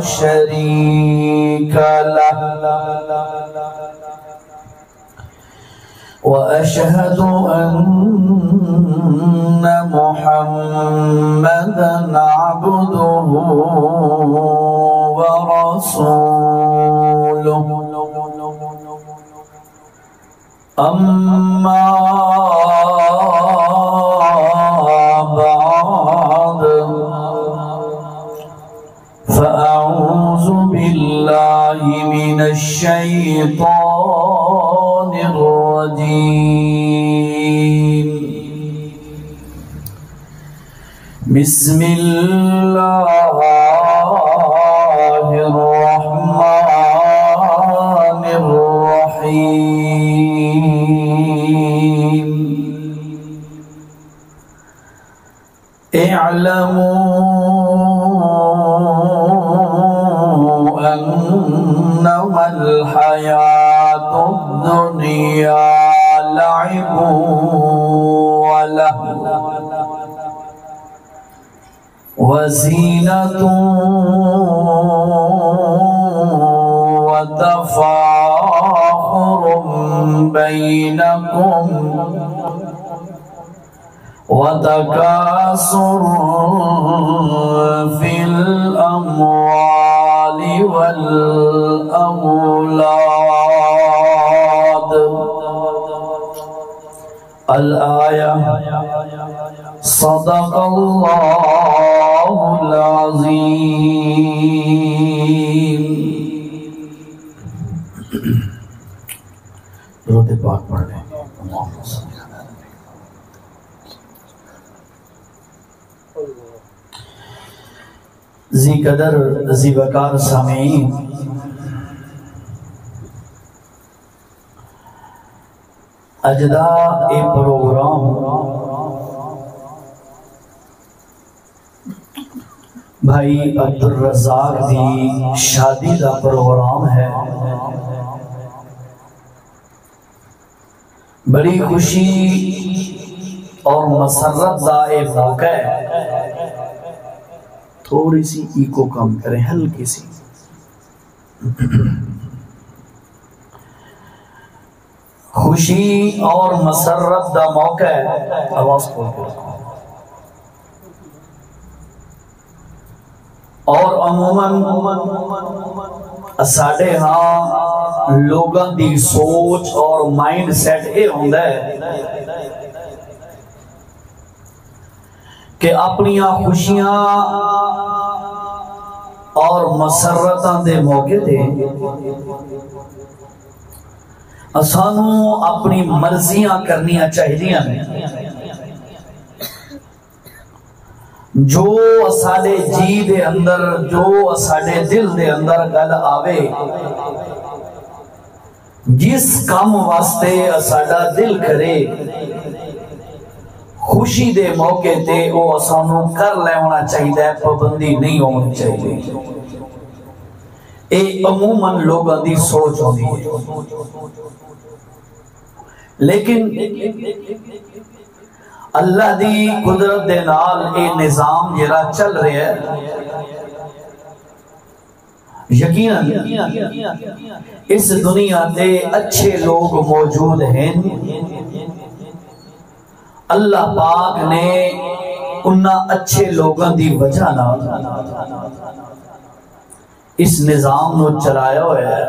شريك له وأشهد أن محمدًا عبده ورسوله أما بعد فأعوذ بالله من الشيطان الرجيم بسم الله الرحمن الرحيم اعلموا أنما الحياة الدنيا لعب ولهو وزينة وتفاخر بينكم وتكاثر في الأموال والأولاد الآية صدق الله العظيم درود پاک پڑھ لیں ذی قدر ذی وقار سامعین، اجدا اے پروگرام بھائی عبدالرزاق دی شادی دا پروگرام ہے۔ بڑی خوشی اور مسرت دا اے موقع ہے۔ تھوڑی سی ایکو کم کریں، ہلکی سی۔ خوشی اور مسرت دا موقع ہے۔ آواز کھول کے رکھو۔ اور عموماً ساڑھے ہاں لوگاں دی سوچ اور مائنڈ سیٹ اے ہوندہ ہے کہ اپنیاں خوشیاں اور مسرتاں دے موقع دے اسانوں اپنی مرضیاں کرنیاں چاہیدیاں ہیں۔ جو اساڑے جی دے اندر، جو اساڑے دل دے اندر گل آوے، جس کام واسطے اساڑا دل کرے، خوشی دے موقع تے وہ اسانوں کر لے ہونا چاہیے، پابندی نہیں ہونی چاہیے۔ اے عموماً لوگاں دی سوچ ہوندی ہے، لیکن اللہ دی قدرت دے نال اے نظام جرا چل رہے ہے۔ یقیناً اس دنیا دے اچھے لوگ موجود ہیں۔ اللہ پاک نے انہاں اچھے لوگاں دی وجہ نہ اس نظام نو چلایا ہویا ہے،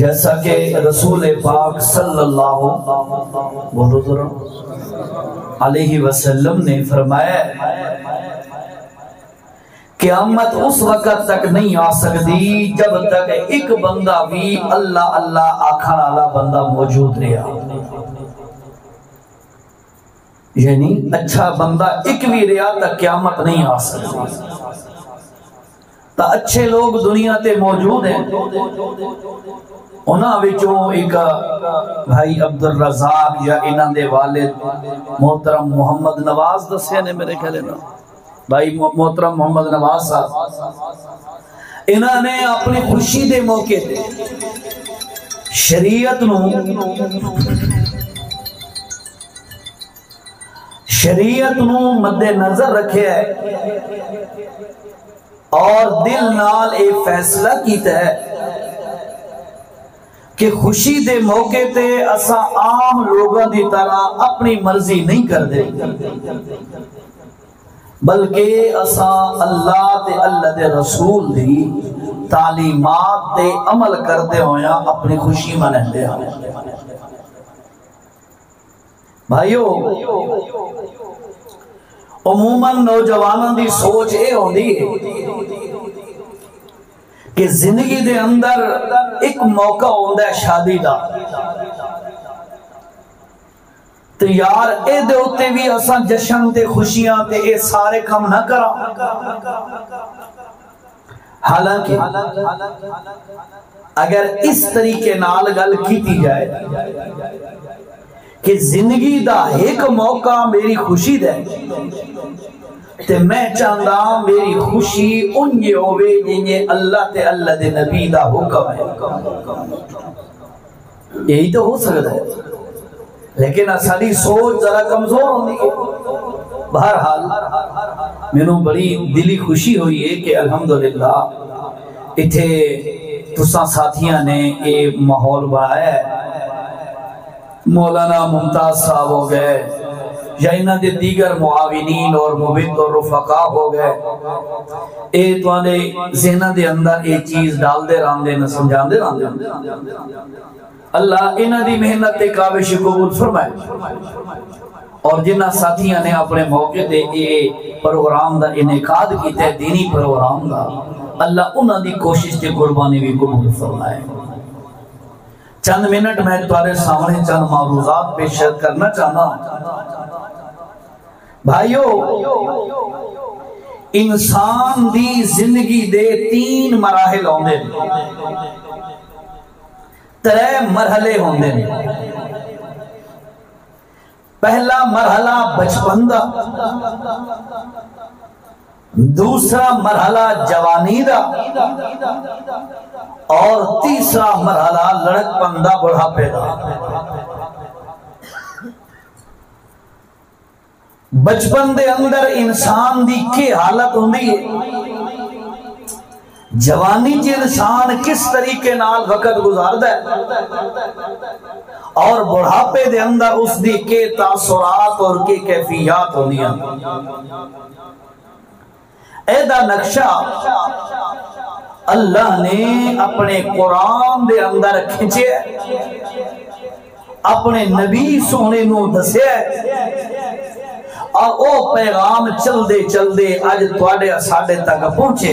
جیسا کہ رسول پاک صلی اللہ علیہ وسلم نے فرمایا قیامت اس وقت تک نہیں آ سکتی جب تک ایک بندہ بھی اللہ اللہ آکھن والا بندہ موجود رہا، یعنی اچھا بندہ ایک بھی رہا تک قیامت نہیں آ سکتی۔ تا اچھے لوگ دنیا تے موجود ہیں، انہاں وچوں ایک بھائی عبدالرزاق یا انہاں دے والد محترم محمد نواز دسے نے میرے خیال نا، بھائی محترم محمد نواز صاحب، انہاں نے اپنی خوشی دے موقع تے شریعت نو مد نظر رکھے ہے اور دل نال اے فیصلہ کیتا ہے کہ خوشی دے موقع تے اسا عام لوگوں دی طرح اپنی مرضی نہیں کر دے، بلکہ اسا اللہ تے اللہ دے رسول دی تعلیمات تے عمل کردے ہویا اپنی خوشی منندے ہیں۔ بھائیو، عموماً نوجوانوں دی سوچ اے ہوندی ہے کہ زندگی دے اندر ایک موقع ہوندا ہے شادی دا، تو یار اے دے ہوتے بھی اساں جشن تے خوشیاں تے اے سارے کم نہ کرا۔ حالانکہ اگر اس طریقے نال گل کیتی جائے کہ زندگی دا ایک موقع میری خوشی دے، تے میں چاہتا میری خوشی انجے ہوئے جنہیں اللہ تے اللہ دے نبی دا حکم ہے، یہی تو ہو سکتا ہے، لیکن اسالی سوچ ذرا کمزور ہوندی ہے۔ بہرحال مینوں بڑی دلی خوشی ہوئی ہے کہ الحمدللہ اتھے تساں ساتھیاں نے ایک ماحول بنایا ہے، مولانا ممتاز صاحب ہو گئے یا انہاں دے دیگر معاونین اور مبید اور رفقا ہو گئے، اے توانے ذہنہ دے اندر ایک چیز ڈال دے رہاں دے نہ سمجھان دے رہاں دے۔ اللہ انہاں دی محنت تے کاوش قبول فرمائے، اور جنہ ساتھیاں نے اپنے موقع دے یہ پروگرام دا انعقاد کیتا ہے، دینی پروگرام دا، اللہ انہاں دی کوشش تے قربانی بھی قبول فرمائے۔ چند منٹ میں تمہارے سامنے چند معروضات پیش کرنا چاہنا ہوں۔ بھائیو، انسان دی زندگی دے 3 مراحل ہوندے، 3 مرحلے ہوندے۔ پہلا مرحلہ بچپن دا، دوسرا مرحلہ جوانی دا، اور تیسرا مرحلہ لڑک پندہ بڑھاپے دا۔ بچپن دے اندر انسان دی کی حالت ہوندی ہے، جوانی چ انسان کس طریقے نال وقت گزاردا ہے، اور بڑھاپے دے اندر اس دی کے تاثرات اور کی کیفیات ہوندیاں۔ اے دا نقشہ اللہ نے اپنے قرآن دے اندر کھنچے، اپنے نبی سونے نو دسے، اور او پیغام چل دے آج تواڈے ساڈے تک پہنچے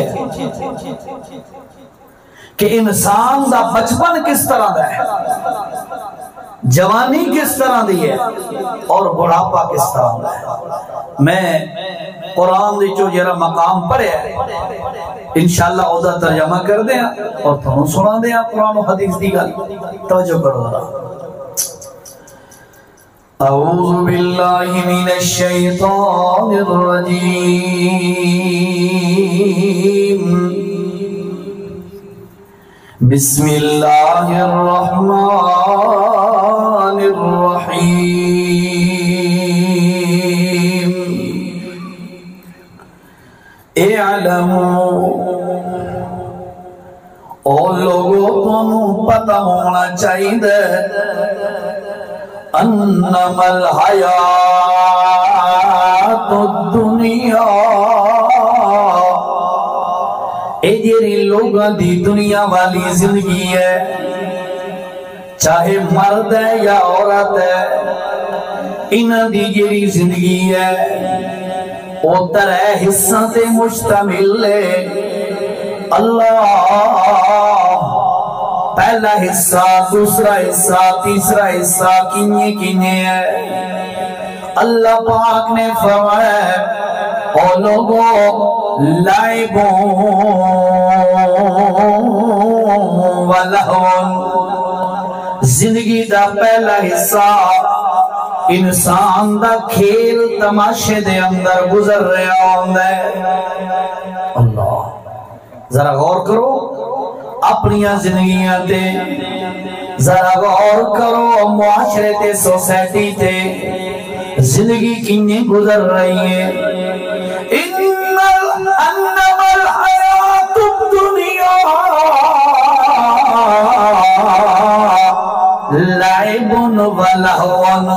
کہ انسان دا بچپن کس طرح دا ہے، جوانی کس طرح دی ہے، اور بڑھاپا کس طرح دا ہے۔ میں قرآن دے جو جرا مقام پڑھے ہے انشاءاللہ او دا ترجمہ کر دیں اور تھانوں سنا دیں قرآن و حدیث دی گل، توجہ کرو ذرا۔ اعوذ باللہ من الشیطان الرجیم، بسم اللہ الرحمن الرحیم۔ اعلموا، او لوگوں تمہیں پتہ ہونا چاہیے، انما الحیات الدنیا، اے جیری لوگاں دی دنیا والی زندگی ہے، چاہے مرد ہے یا عورت ہے، انہاں دی جیری زندگی ہے او 3 حصہ تے مشتمل ہے۔ اللہ پہلا حصہ، دوسرا حصہ، تیسرا حصہ کنye ہے۔ اللہ پاک نے فرمایا او لوگوں لائبوں ولہون، زندگی دا پہلا حصہ انسان دا کھیل تماشے دے اندر گزر رہا ہوندہ ہے۔ اللہ ذرا غور کرو اپنی زندگیاں تے، ذرا غور کرو معاشرے تے، سوسائٹی تے زندگی کنی گزر رہی ہے۔ انما الحیات ولہون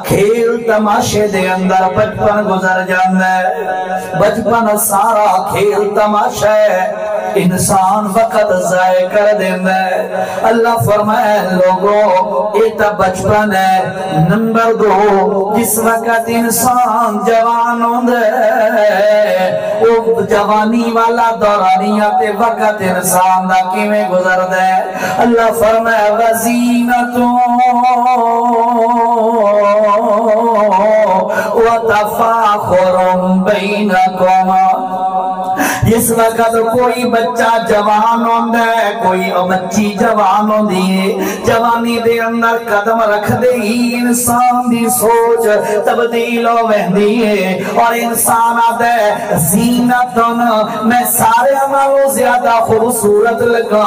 کھیل تماشے دے اندر بچپن گزر جاندہ ہے بچپن سارا کھیل تماشا ہے انسان وقت ضائع کر دیندہ ہے اللہ فرمائے لوگوں یہ تا بچپن ہے نمبر 2 جس وقت انسان جوان ہوندہ ہے وہ جوانی والا دورانیات وقت انسان دا کیویں گزر دے اللہ فرمائے وزینتوں وتفاخر بینکم جس وقت کوئی بچہ جوان ہوندہ ہے کوئی بچی جوان ہوندی ہے جوانی دے اندر قدم رکھ دے ہی انسان دی سوچ تبدیل ہو وہندی ہے اور انسان آتا ہے زینتن میں سارے نالوں زیادہ خوبصورت لگا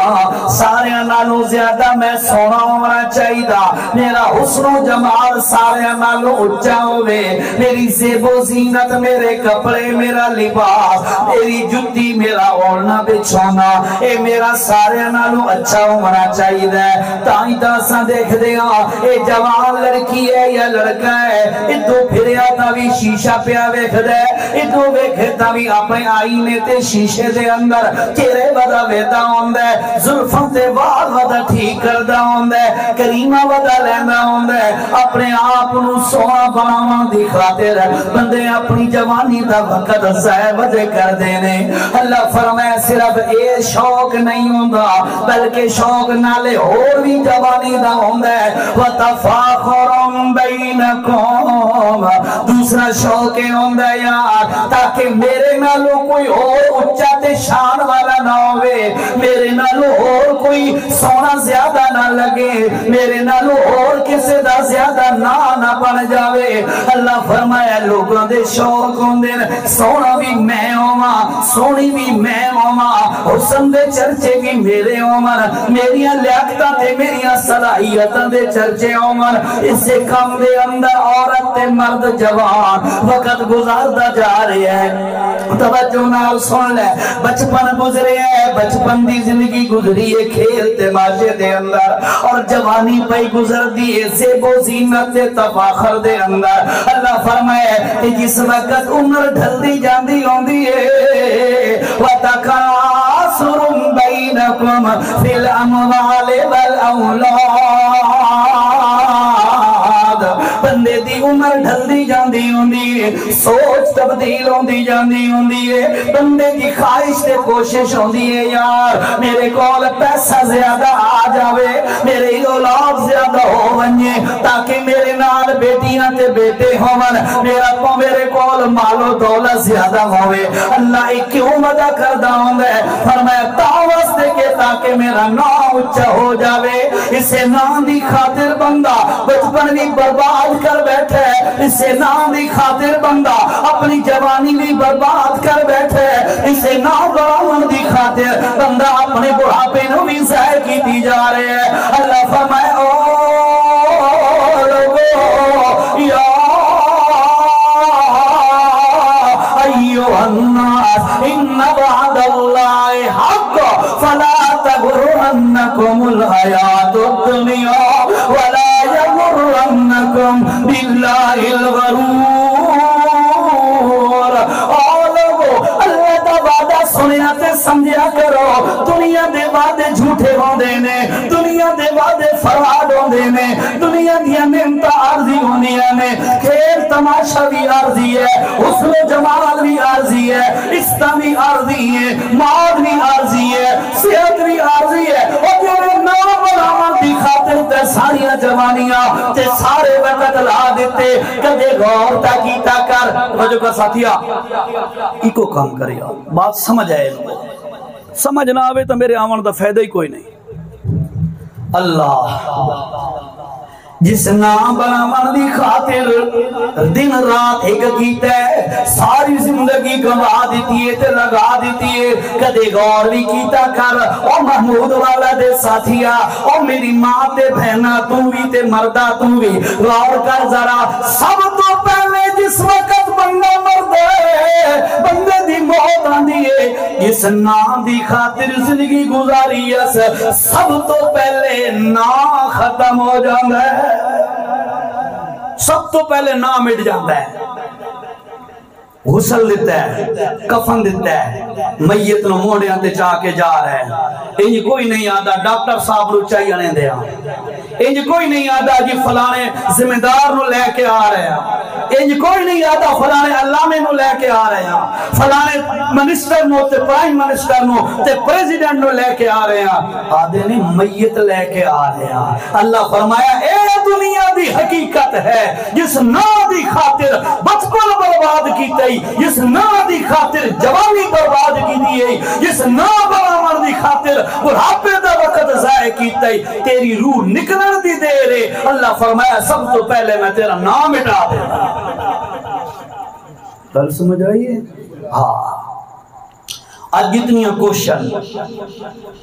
سارے نالوں زیادہ میں سونا ہونا چاہیدہ میرا حسن و جمال سارے نالوں اچھا ہوئے میری زیب و زینت میرے کپڑے میرا لباس میری جتی میرا اوڑنا بچھونا اے میرا سارے نالوں اچھا ہونا چاہیے تائیں تاساں دیکھ دیا اے جوان لڑکی ہے یا لڑکا ہے اتو پھریا تاوی شیشہ پیا ویکھ دے اتو ویکھے تاوی اپنے آئینے تے شیشے دے اندر چہرے ودا ویدہ ہوندے زلفوں تے وال ودا ٹھیک کردہ ہوندے کریمہ ودا لیندہ ہوندے اپنے آپ نو سونا بناوان دی خاطر بندے اپنی جوانی دا وقت ضائع وجہ کر دینے اللہ فرمائے صرف اے شوق نہیں ہوندہ بلکہ شوق نالے اور بھی جوانی دا ہوندہ ہے وَتَفَاخُرٌ بَيْنَكُمْ دوسرا شوق ہوندہ ہے یار تاکہ میرے نالوں کوئی اور اچھا تے شان والا نہ ہوئے میرے نالوں اور کوئی سونا زیادہ نہ لگے میرے نالوں اور کسے دا زیادہ نہ بن جاوے اللہ فرمایا لوگوں دے شوق ہوندے سونا بھی میں ہوما سونی بھی میں ہوما حسن دے چرچے بھی میرے عمر میریاں لیاقتہ تے میریاں صلاحیتاں دے چرچے عمر اس سے کم دے اندر عورت تے مرد جوان وقت گزاردہ جا رہے ہیں توجہ نال سن لے بچپن گزرے ہے بچپن دی زندگی گزری ہے کھیل تماشے دے اندر اور جوانی پہ گزر دیئے زیب و زینت تے تفاخر دے اندر اللہ فرمائے کہ جس وقت عمر ڈھل دی جاندی ہوندی ہے وَتَكَاسُرٌ بَيْنَكُمْ فِي الْأَمْوَالِ وَالْأَوْلَادِ بندے دی عمر ڈھل دی جاندی ہوندی ہے سوچ تبدیل ہوندی جاندی ہوندی ہے بندے کی خواہش تے کوشش ہوندی ہے یار میرے کول پیسہ زیادہ آ جاوے میرے اولاد زیادہ ہو ونجے تاکہ میرے نال بیٹیاں تے بیٹے ہوون میرے کول مال و دولت زیادہ ہوئے اللہ ایک کیوں مدہ کردہ ہوندے فرمایا تاوست دے کے تاکہ میرا نام اچھا ہو جاوے اسے نام دی خاطر بندہ بچپن بھی برباد کر بیٹھے اسے نام دی خاطر بندہ اپنی جوانی بھی برباد کر بیٹھے اسے نام بڑھاون دی خاطر بندہ اپنے بڑھاپے نو بھی ضائع کی دی جا رہے ہیں اللہ فرمائے او لوگو یا ایوہ الناس ان وعد اللہ حق فلا تغرنکم الحیات الدنیا ولا يغرنكم بالله الغرور اللہ دا وعدہ سنیا تے سمجھا کرو دنیا دے وعدے جھوٹے ہوندے نے دنیا دے وعدے فراد ہوندے نے دنیا دیا نعمت عارضی ہونیاں نے کھیل تماشا بھی عارضی ہے حسن و جمال بھی عارضی ہے عزت بھی عارضی ہے موت بھی عارضی ہے صحت بھی عارضی ہے اور جو نام بناون دی خاطر تے ساری جوانیاں تے سارے وقت لا دیتے کدے غور تا کیتا کر وجہ کا ساتھیا ایکو کام کریا بات سمجھ آئے سمجھ نہ آوے تو میرے آمن دا فائدہ ہی کوئی نہیں اللہ جس نام بناون دی خاطر دن رات ایک کیتا ہے ساری زندگی گوا دیتی ہے تے لگا دیتی ہے کدے غور بھی کیتا کر او محمود والا دے ساتھیا او میری ماں تے بہنا تو بھی تے مردہ تو بھی غور کر ذرا سب تو پہلے جس وقت بندہ مرد ہے بندے دی موت آندی ہے جس نام دی خاطر زندگی گزاری ہے سب تو پہلے نام ختم ہو جاندہ ہے سب تو پہلے نام مٹ جاتا ہے، غسل دیتا ہے، کفن دیتا ہے، میت نو موڑیاں تے چاہ کے جا رہا ہے۔ انج کوئی نہیں آدھا ڈاکٹر صاحب نو چاہیے نہیں دیا، انج کوئی نہیں آدھا جی فلانے ذمہ دار نو لے کے آ رہے ہیں، انج کوئی نہیں آدھا فلانے علامے نو لے کے آ رہے ہیں، فلانے منسٹر نو تے پرائم منسٹر نو تے پریزیڈنٹ نو لے کے آ رہے ہیں، آدھے نہیں میت لے کے آ رہے ہیں۔ اللہ فرمایا اے دنیا دی حقیقت ہے جس نا دی خاطر بچپن برباد کیتے، جس نا دی خاطر جوانی برباد کی دیئے، جس نا برامر دی خاطر بڑھاپے دا وقت ضائع کیتے، تیری روح نکلن دی دے رہے، اللہ فرمایا سب تو پہلے میں تیرا نام مٹا دیتا۔ کل سمجھ آئیے؟ ہاں آج جتنیاں کوشن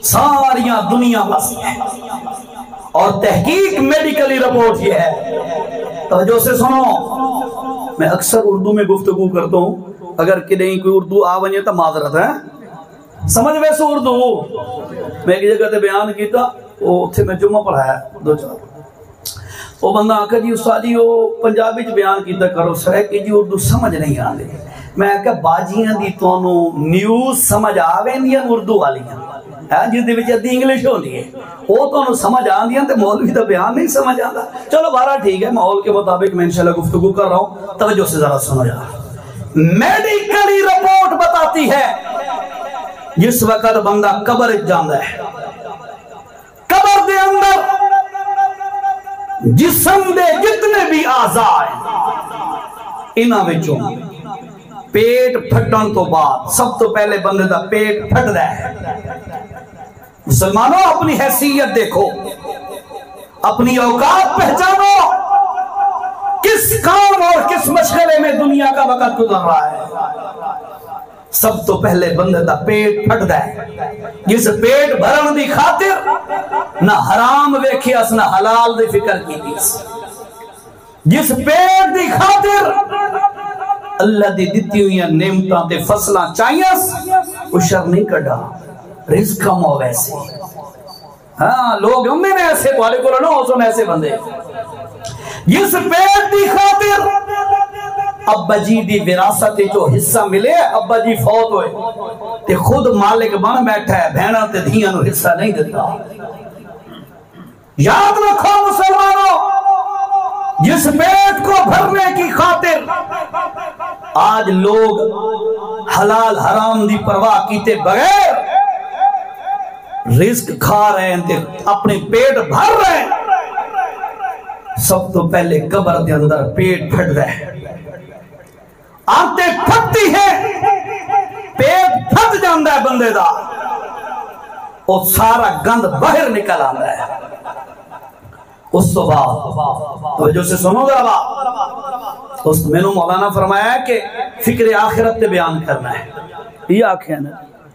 ساریاں دنیا بس ہے، اور تحقیق میڈیکلی رپورٹ یہ ہے، توجہ سے سنو، میں اکثر اردو میں گفتگو کرتا ہوں، اگر کہ نہیں کوئی اردو آوانی ہے تو معذرت ہے، سمجھ ویسے اردو میں ایک جگہ تے بیان کیتا، وہ تھے میں جمعہ پڑھایا دو چار، وہ بندہ آکا جی استاد جی وہ پنجابی چ بیان کیتا کرو سر کہ جی اردو سمجھ نہیں آندے، میں کہا باجیاں دی تونوں نیوز سمجھ آویں دیاں اردو والیاں جس دے وچ ادھی انگلش ہوندی ہے، وہ تانوں سمجھ آندیاں تے مولوی دا بیان نہیں سمجھ آندا۔ چلو بارہ ٹھیک ہے، ماحول کے مطابق میں انشاءاللہ گفتگو کر رہا ہوں، توجہ سے ذرا سنو یار۔ میڈیکلی رپورٹ بتاتی ہے جس وقت بندہ قبر جاندا ہے، قبر دے اندر جسم دے جتنے بھی اعضاء ہیں انہاں وچوں پیٹ پھٹن تو بعد سب تو پہلے بندے دا پیٹ پھٹ رہا ہے۔ مسلمانوں اپنی حیثیت دیکھو، اپنی اوقات پہچانو، کس کام اور کس مشغلے میں دنیا کا وقت گزر رہا ہے۔ سب تو پہلے بندے دا پیٹ پھٹ رہا ہے، جس پیٹ بھرن دی خاطر نہ حرام ویکھیاس نہ حلال دی فکر کیتیس، جس پیٹ دی خاطر اللہ دی دتی ہوئی نعمتاں تے فصلاں چاہیس اشر نہیں کڈا، رزق کم ہو ویسے، ہاں لوگ ہم میں ایسے تھوڑے کو نہ ہو سن ایسے بندے، جس پیٹ دی خاطر ابا جی دی وراثت جو حصہ ملے، ابا جی فوت ہوئے تے خود مالک بن بیٹھا ہے، بہناں تے دھیاں نو حصہ نہیں دیتا۔ یاد رکھو مسلمانوں، جس پیٹ کو بھرنے کی خاطر آج لوگ حلال حرام دی پرواہ کیتے بغیر رزق کھا رہے ہیں، اپنے پیٹ بھر رہے ہیں، سب تو پہلے قبر دے اندر پیٹ پھٹ رہے، آنتیں پھٹتی ہیں، پیٹ پھٹ جاندہ ہے بندے دا، اور سارا گند باہر نکل آندہ ہے۔ اس تو بعد توجہ سے سنو گا بات، اس میں نے مولانا فرمایا کہ فکر آخرت تے بیان کرنا ہے، یہ آنکھیں نا،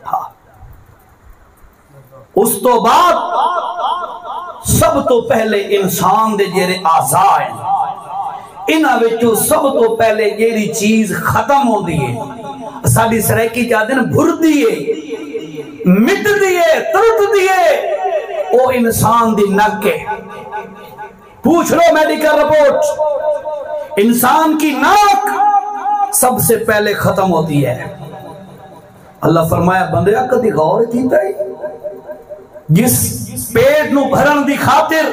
ہاں اس تو بعد سب تو پہلے انسان دے جیرے اعضاء ہیں، انہاں وچوں سب تو پہلے جیری چیز ختم ہو دیئے، ساڑی سرائکی جادے نا بھر دیئے، مٹ دیئے، ترٹ دیئے، وہ انسان دی نک ہے۔ پوچھ لو میڈیکل رپورٹ، انسان کی ناک سب سے پہلے ختم ہوتی ہے۔ اللہ فرمایا بندے کدی غور کیتا ہے، جس پیٹ نو بھرن دی خاطر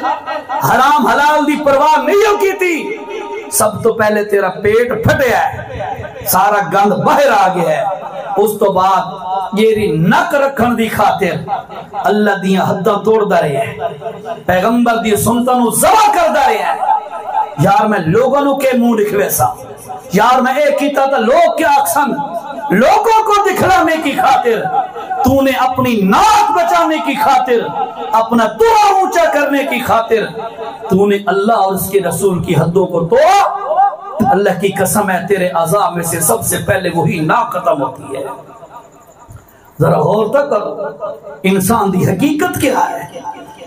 حرام حلال دی پرواہ نہیں ہو کی تھی، سب تو پہلے تیرا پیٹ پھٹیا ہے، سارا گند باہر آ گیا ہے، اس تو بعد یہ نک رکھن دی خاطر اللہ دیاں حداں توڑ دا رہے ہیں، پیغمبر دی سنتوں نو ذبح کر دا رہے ہیں۔ یار میں لوگوں نو کے منہ لکھوے سا، یار میں ایک کیتا تھا لوگ کیا اکسن، لوگوں کو دکھلانے کی خاطر تو نے اپنی ناک بچانے کی خاطر، اپنا توڑا اونچا کرنے کی خاطر تو نے اللہ اور اس کے رسول کی حدوں کو توڑا۔ اللہ کی قسم ہے تیرے اعضاء میں سے سب سے پہلے وہی ناک ختم ہوتی ہے۔ ذرا غور تک انسان دی حقیقت کیا ہے،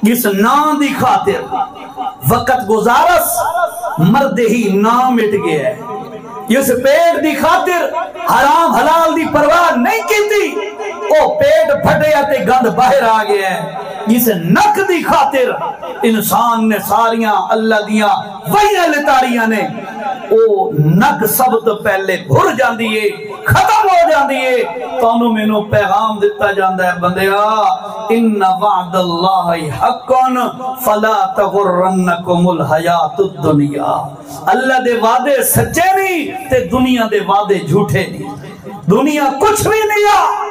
جس نام دی خاطر وقت گزارس مرد ہی نام مٹ گیا ہے، جس پیٹ دی خاطر حرام حلال دی پرواہ نہیں کی تھی، وہ پیٹ پیٹ پھٹیا تے گند باہر آ گیا ہے. جس نک دی خاطر انسان نے ساریاں اللہ دیاں وحیاں لتاریاں نے او نک سب تو پہلے بھر جاندی ہے ختم ہو جاندی ہے. تانوں مینوں پیغام دتا جاندا ہے بندیا ان وعد اللہ حق فلا تغرنکم الحیات الدنیا. اللہ دے وعدے سچے نہیں تے دنیا دے وعدے جھوٹے نہیں. دنیا کچھ بھی نہیں ہے.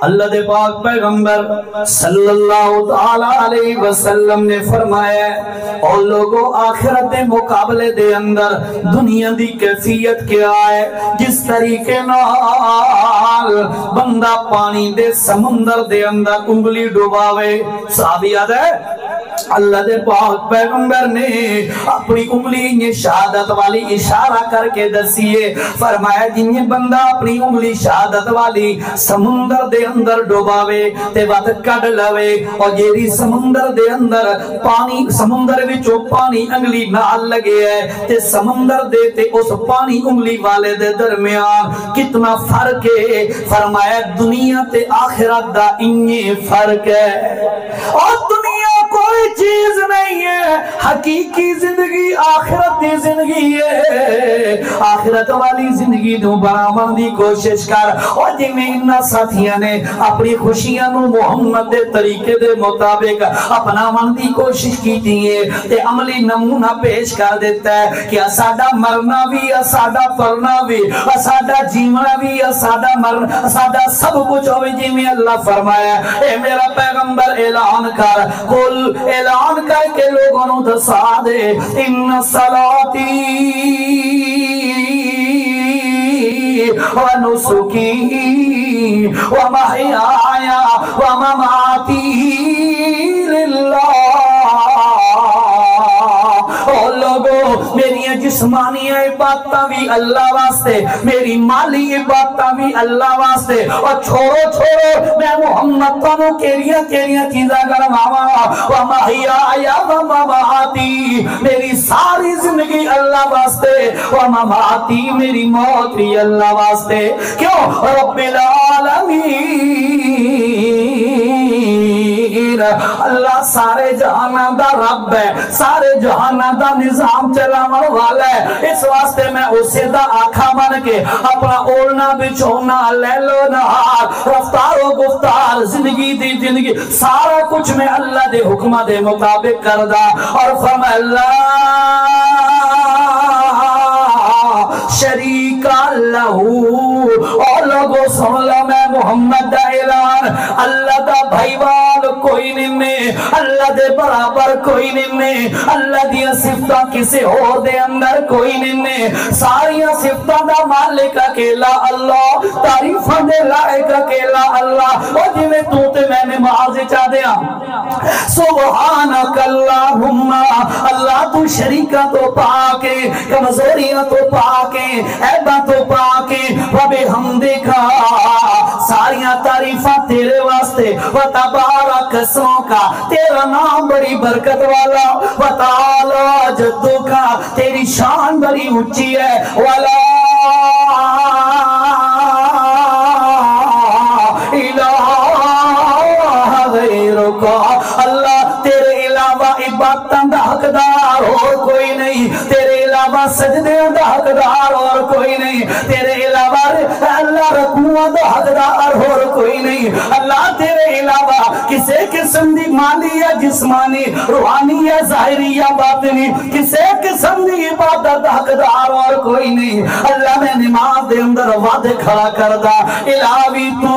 اللہ دے پاک پیغمبر صلی اللہ تعالی علیہ وسلم نے فرمایا اور لوگوں آخرت دے مقابلے دے اندر دنیا دی کیفیت کیا ہے. جس طریقے نال بندہ پانی دے سمندر دے اندر انگلی ڈوباوے. صحابی یاد ہے اللہ دے پاک پیغمبر نے اپنی انگلی یہ شہادت والی اشارہ کر کے دسیے. فرمایا جنہیں بندہ اپنی انگلی شہادت والی سمندر دے اندر ڈوباوے تے وقت کڈ لوے اور جیری سمندر دے اندر پانی سمندر وچوں پانی انگلی نال لگے ہے تے سمندر دے تے اس پانی انگلی والے دے درمیان کتنا فرق ہے. فرمایا دنیا تے آخرت دا انہی فرق ہے. اور دنیا کوئی چیز نہیں ہے. حقیقی زندگی آخرت دی زندگی ہے. آخرت والی زندگی نو بناون دی کوشش کر. اور جی میں انہاں ساتھیاں نے اپنی خوشیاں نو محمد دے طریقے دے مطابق اپناون دی کوشش کیتی ہے تے عملی نمونہ پیش کر دیتا ہے کہ ساڈا مرنا بھی ساڈا پرنا بھی ساڈا جیونا بھی ساڈا مرنا ساڈا سب کچھ ہوئے جی میں اللہ فرمایا. اے میرا پیغمبر اعلان کر کل اعلان کر کے لوگوں نو دسا دے ان صلاتی ونسکی ومحیایا ومماتی للہ. اور لوگوں میری جسمانی عبادتاں بھی اللہ واسطے میری مالی عبادتاں بھی اللہ واسطے. اور چھوڑو میں محمد تانوں کیڑیاں چیزاں کرواواں. ومحیایا ومماتی میری ساری زندگی اللہ واسطے. ومماتی میری موت بھی اللہ واسطے. کیوں رب العالمین اللہ سارے جہاناں دا رب ہے. سارے جہاناں دا نظام چلاون والا ہے. اس واسطے میں اسے دا آقا بن کے اپنا اوڑنا بچھونا لیلو نہار رفتار و گفتار زندگی دی زندگی سارا کچھ میں اللہ دے حکمہ دے مطابق کردہ. اور فرمایا اللہ شریک لہو. اور لوگوں سن لو میں محمد دا اعلان اللہ دا بھائیوال کوئی نہیں. اللہ دے برابر کوئی نہیں. اللہ دیا صفتہ کسی اور دے اندر کوئی نہیں. ساریاں صفتہ دا مالک اکیلا اللہ. تعریفہ دے لائق اکیلا اللہ. اور جی میں تو تے میں نماز چاہ دیا سبحانک اللہم. اللہ تو شریکہ تو پاکے کمزوریاں تو پاکے عیبہ تو پاکے وبحمدکا ساریاں تعریفہ تیرے واسطے. وتبارک اسمک تیرا نام بڑی برکت والا. وتعالی جدک تیری شان بڑی اونچی ہے. ولا الہ غیرک اللہ تیرے علاوہ عبادتاں دا حقدار اور کوئی نہیں. تیرے علاوہ سجدے دا حقدار اور کوئی نہیں. تیرے علاوہ اللہ رکوع دا حقدار اور کوئی نہیں. اللہ تیرے علاوہ کسی قسم دی مالی یا جسمانی روحانی یا ظاہری یا باطنی کسی قسم دی عبادت دا حقدار اور کوئی نہیں. اللہ میں نماز دے اندر وعدے کھڑا کردہ الہی تو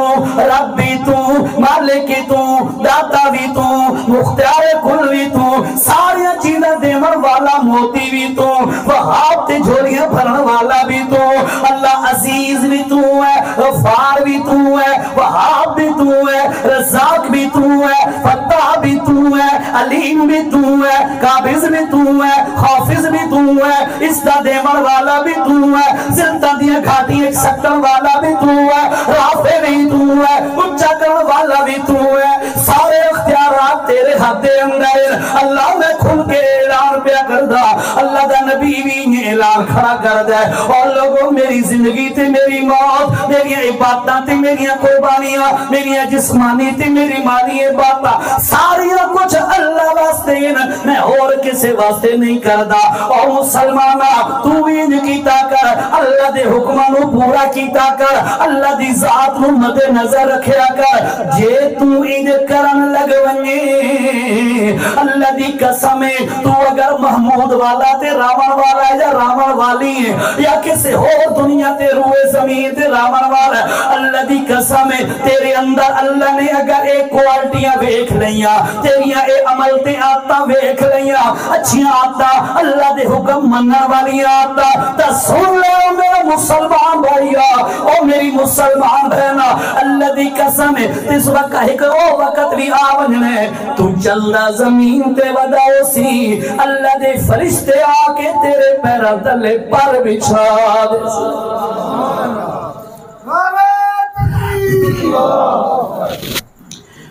ربی تو مالکی تو داتا بھی تو مختار کل بھی تو ساری چیزیں دیور والا موتی بھی تو وہاب تے جھولیاں بھرن والا بھی تو اللہ عزیز بھی تو ہے غفار بھی تو ہے وہاب بھی تو ہے رزاق بھی تو ہے فتح بھی تو ہے علیم بھی تو ہے قابض بھی تو ہے حافظ بھی تو ہے اسدہ دیور والا بھی تو ہے زلطہ دیا گھاٹی ایک سکتر والا بھی تو ہے رافع بھی تو ہے اچھا کرن والا بھی تو ہے. سارے اختیارات تیرے ہاتھ دے اندر. اللہ میں کھل کے اعلان پیا کردہ اللہ دا نبی بھی اعلان کھڑا کر دے اور لوگوں میری زندگی تے میری موت میری عبادت تے میری قربانیاں میری جسمانی تے میری مالی عبادت ساری کچھ اللہ واسطے میں اور کسی واسطے نہیں کردا اور مسلمانہ تو بھی ان کیتا کر اللہ دے حکمانو پورا کیتا کر اللہ دی ذات نو مد نظر رکھیا کر جے تو ان کرن لگ ونجے اللہ دی قسم تو اگر محمود والا تے راون والا ہے یا راون والی ہے یا کسی اور دنیا تے روئے زمین تے راون والا ہے اللہ دی قسم تیرے اندر اللہ نے اگر ایک کوالٹیاں ویکھ لیاں تیریاں اے عمل تے آتا ویکھ لیاں اچھیاں آتا اللہ دے حکم منن والی آتا تا سن لے میرا مسلمان بھائیا او میری مسلمان بہنا اللہ دی قسم اس وقت ایک او وقت بھی آوننے تو چلدا زمین تے وداؤ سی اللہ دے فرشتے آ کے تیرے پیروں تلے پر بچھا دے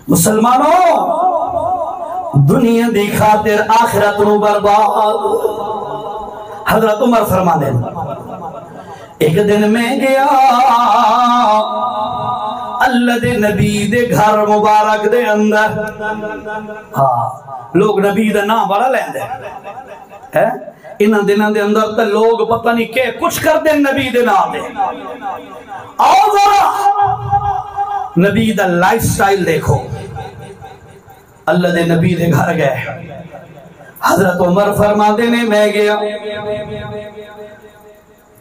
مسلمانوں دنیا دی خاطر آخرت نو برباد حضرت عمر فرمانے ایک دن میں گیا اللہ دے نبی دے گھر مبارک دے اندر لوگ نبی دے نام بڑا لیں دے انہاں دنوں دے اندر تے لوگ پتہ نہیں کہ کچھ کر دے نبی دے نام دے آؤ ذرا نبی دا لائف سٹائل دیکھو اللہ دے نبی دے گھر گئے حضرت عمر فرماتے نے میں گیا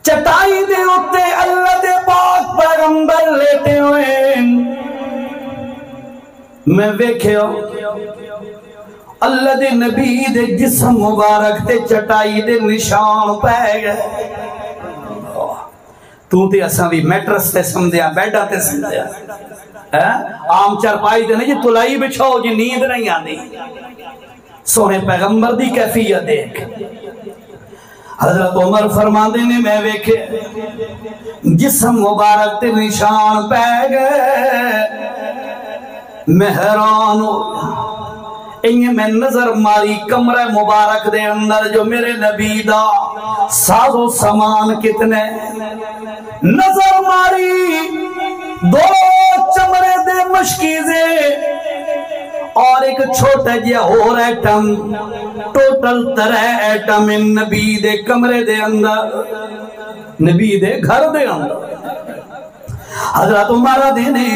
چٹائی دے اتے اللہ دے پاک پیغمبر لیتے ہوئے میں ویکھیا اللہ دے نبی دے جسم مبارک تے چٹائی دے نشان پہ گئے تو تے اساں بھی میٹرس تے سمدھیا بیڈا تے سمدھیا عام چرپائی دے نہیں جی تلائی بچھو جی نیند نہیں آنی سونے پیغمبر دی کیفیت دیکھ حضرت عمر فرماندے نے میں ویکھے جسم مبارک تے نشان پہ گئے میں حیران انہیں میں نظر ماری کمرہ مبارک دے اندر جو میرے نبی دا ساز و سامان کتنے نظر ماری دو چمرے دے مشکیزے اور ایک چھوٹے جیا اور ایٹم ٹوٹل 3 ایٹم نبی دے کمرے دے اندر نبی دے گھر دے اندر حضرت عمر دینے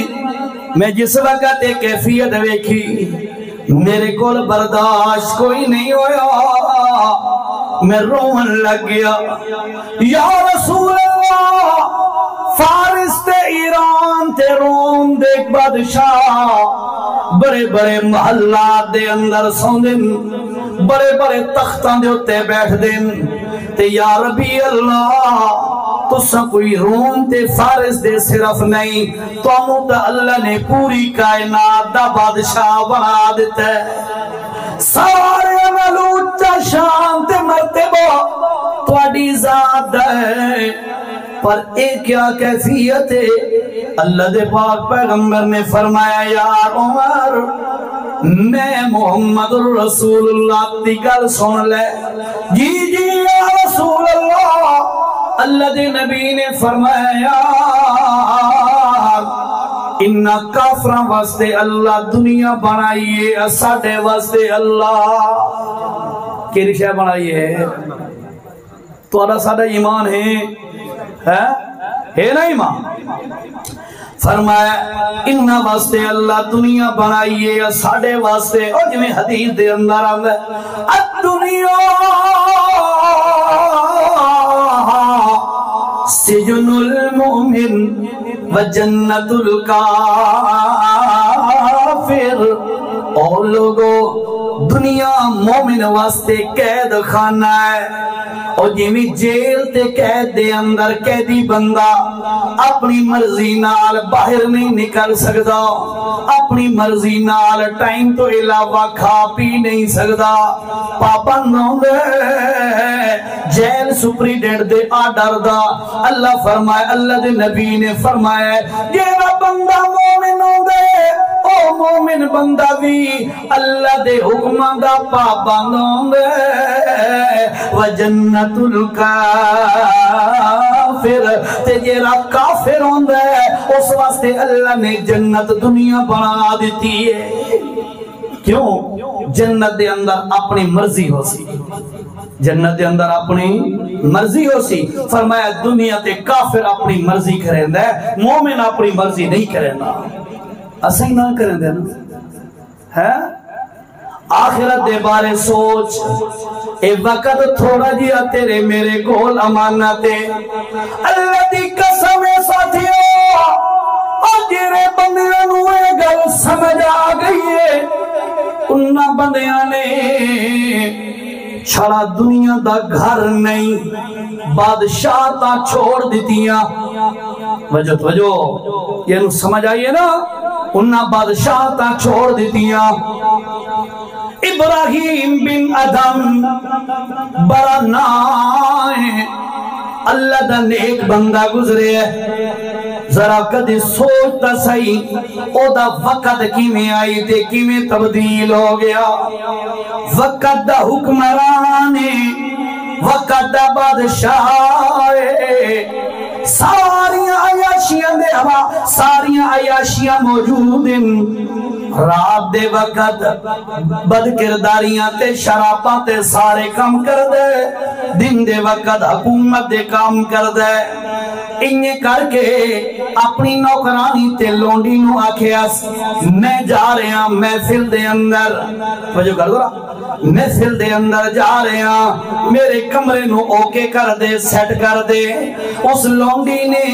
میں جس وقت ایک کیفیت ویکھی میرے کول برداشت کوئی نہیں ہویا میں رومن لگ گیا یا رسول اللہ فارس تے ایران تے روم دے بادشاہ بڑے بڑے محلات دے اندر سوندن بڑے بڑے تختان دے اتے بیٹھ دن تے یا ربی اللہ تو سا کوئی روم تے فارس دے صرف نہیں تو اموتا اللہ نے پوری کائنات دا بادشاہ بنا دیتا ہے سارے ملوچہ شان تے مرتبہ تو اڈی ذات ہے پر ایک کیا کیفیت ہے اللہ دے پاک پیغمبر نے فرمایا یا عمر میں محمد الرسول اللہ دی گل سن لے جی جی یا رسول اللہ اللہ دے نبی نے فرمایا انہا کافران واسطے اللہ دنیا بنائیے ساڑھے واسطے اللہ کیری شاہ بنائیے تو اللہ ساڑھا ایمان ہے نا ایمان فرمایا انہا واسطے اللہ دنیا بنائیے ساڑھے واسطے اور جمیں حدیث دے اندر آگے الدنیا سجن المؤمن وجنت الکافر اور لوگوں دنیا مومن واسطے قید خانہ ہے اور جیمی جیل تے قید دے اندر قیدی بندہ اپنی مرضی نال باہر نہیں نکل سکتا اپنی مرضی نال ٹائم تو علاوہ کھا پی نہیں سکتا پابند ہوندے جیل سپریڈنٹ دے آڈر دا اللہ فرمائے اللہ دے نبی نے فرمایا یہ بندہ مومن ہوندے او مومن مومن بندہ بھی اللہ دے حکماں دا پابند ہوندے وجنت الکافر تے جیڑا کافر ہوندے اس واسطے اللہ نے جنت دنیا بنا دیتی ہے کیوں جنت دے اندر اپنی مرضی ہو سی جنت دے اندر اپنی مرضی ہو سی فرمایا دنیا تے کافر اپنی مرضی کریں دے مومن اپنی مرضی نہیں کریں دا ایسا ہی نہ کریں دے نا ہے آخرت دے بارے سوچ اے وقت تھوڑا جیا تیرے میرے گول امانتے اللہ دی قسم ساتھیو جیرے بندیاں نو اے گل سمجھ آ گئی ہے انہاں بندیاں نے چھڑا دنیا دا گھر نہیں بادشاہ تا چھوڑ دیتیاں وجہ یہ نو سمجھ آئیے نا انہاں بادشاہ تا چھوڑ دیتیاں ابراہیم بن ادم بڑا نائے اللہ دا نیک بندہ گزرے ہے ذرا کدی سوچتا صحیح او دا وقت کی میں آئی تے کی میں تبدیل ہو گیا وقت دا حکمرانے وقت دا بادشاہ ساریاں عیاشیاں دے ہوا ساریاں عیاشیاں موجود ہیں رات دے وقت بد کرداریاں تے شراباں تے سارے کام کر دے دن دے وقت حکومت دے کام کر دے انہیں کر کے اپنی نوکرانی تے لونڈی نو آکھیاس میں جا رہے ہیں محفل دے اندر وجہ کر دو رہا محفل دے اندر جا رہے ہیں میرے کمرے نو اوکے کر دے سیٹ کر دے اس لونڈی نے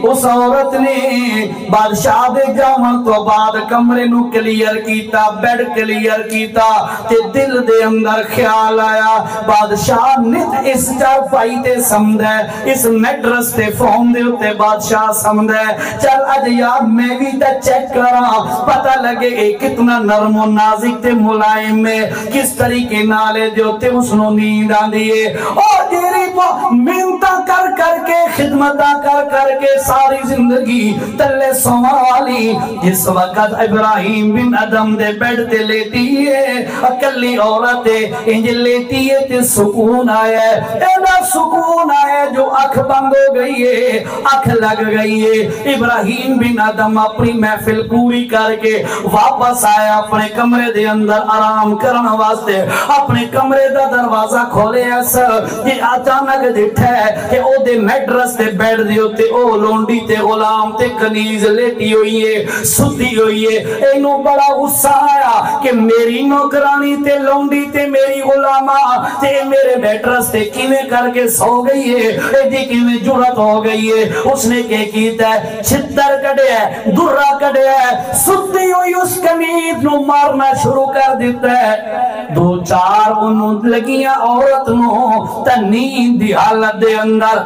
اس عورت نے بادشاہ دے جامن تو بعد کمرے نو کلیر کیتا بیڈ کلیر کیتا تے دل دے اندر خیال آیا بادشاہ نت اس چار پائی تے سمدھے اس میٹرس تے فون دے ہوتے بادشاہ سمدھے چل اج یار میں بھی تا چیک کرا پتہ لگے اے کتنا نرم و نازک تے ملائم میں کس طریقے نالے دے ہوتے اس نو نیند آن دیئے اور دیری پا منتا کر کر کے خدمتہ کر کے ساری زندگی تلے سوالی جس وقت ابراہیم بن ادم دے بیڈ تے لیتی ہے اکلی عورت انج لیتی ہے تے سکون آیا ہے اینا سکون آیا جو اکھ بند ہو گئی ہے اکھ لگ گئی ہے ابراہیم بن ادم اپنی محفل پوری کر کے واپس آیا اپنے کمرے دے اندر آرام کرنا واسطے اپنے کمرے دا دروازہ کھولے ایسا یہ اچانک دٹھا ہے کہ او دے میٹرس تے بیڈ دے ہوتے او لونڈی تے غلام تے کنیز لیٹی ہوئی ہے ستی ہوئی ہے اینو بڑا غصہ آیا کہ میری نوکرانی تے لونڈی تے میری غلامہ تے میرے میٹرس تے کیویں کر کے سو گئی ہے ایدی کیویں جرات ہو گئی ہے اس نے کہ کیتا ہے چھتر کڑے ہے درہ کڑے ہے ستی ہوئی اس کنیز نو مارنا شروع کر دیتا ہے دو چار انہوں لگیاں عورت نو تنین دی حالت دے اندر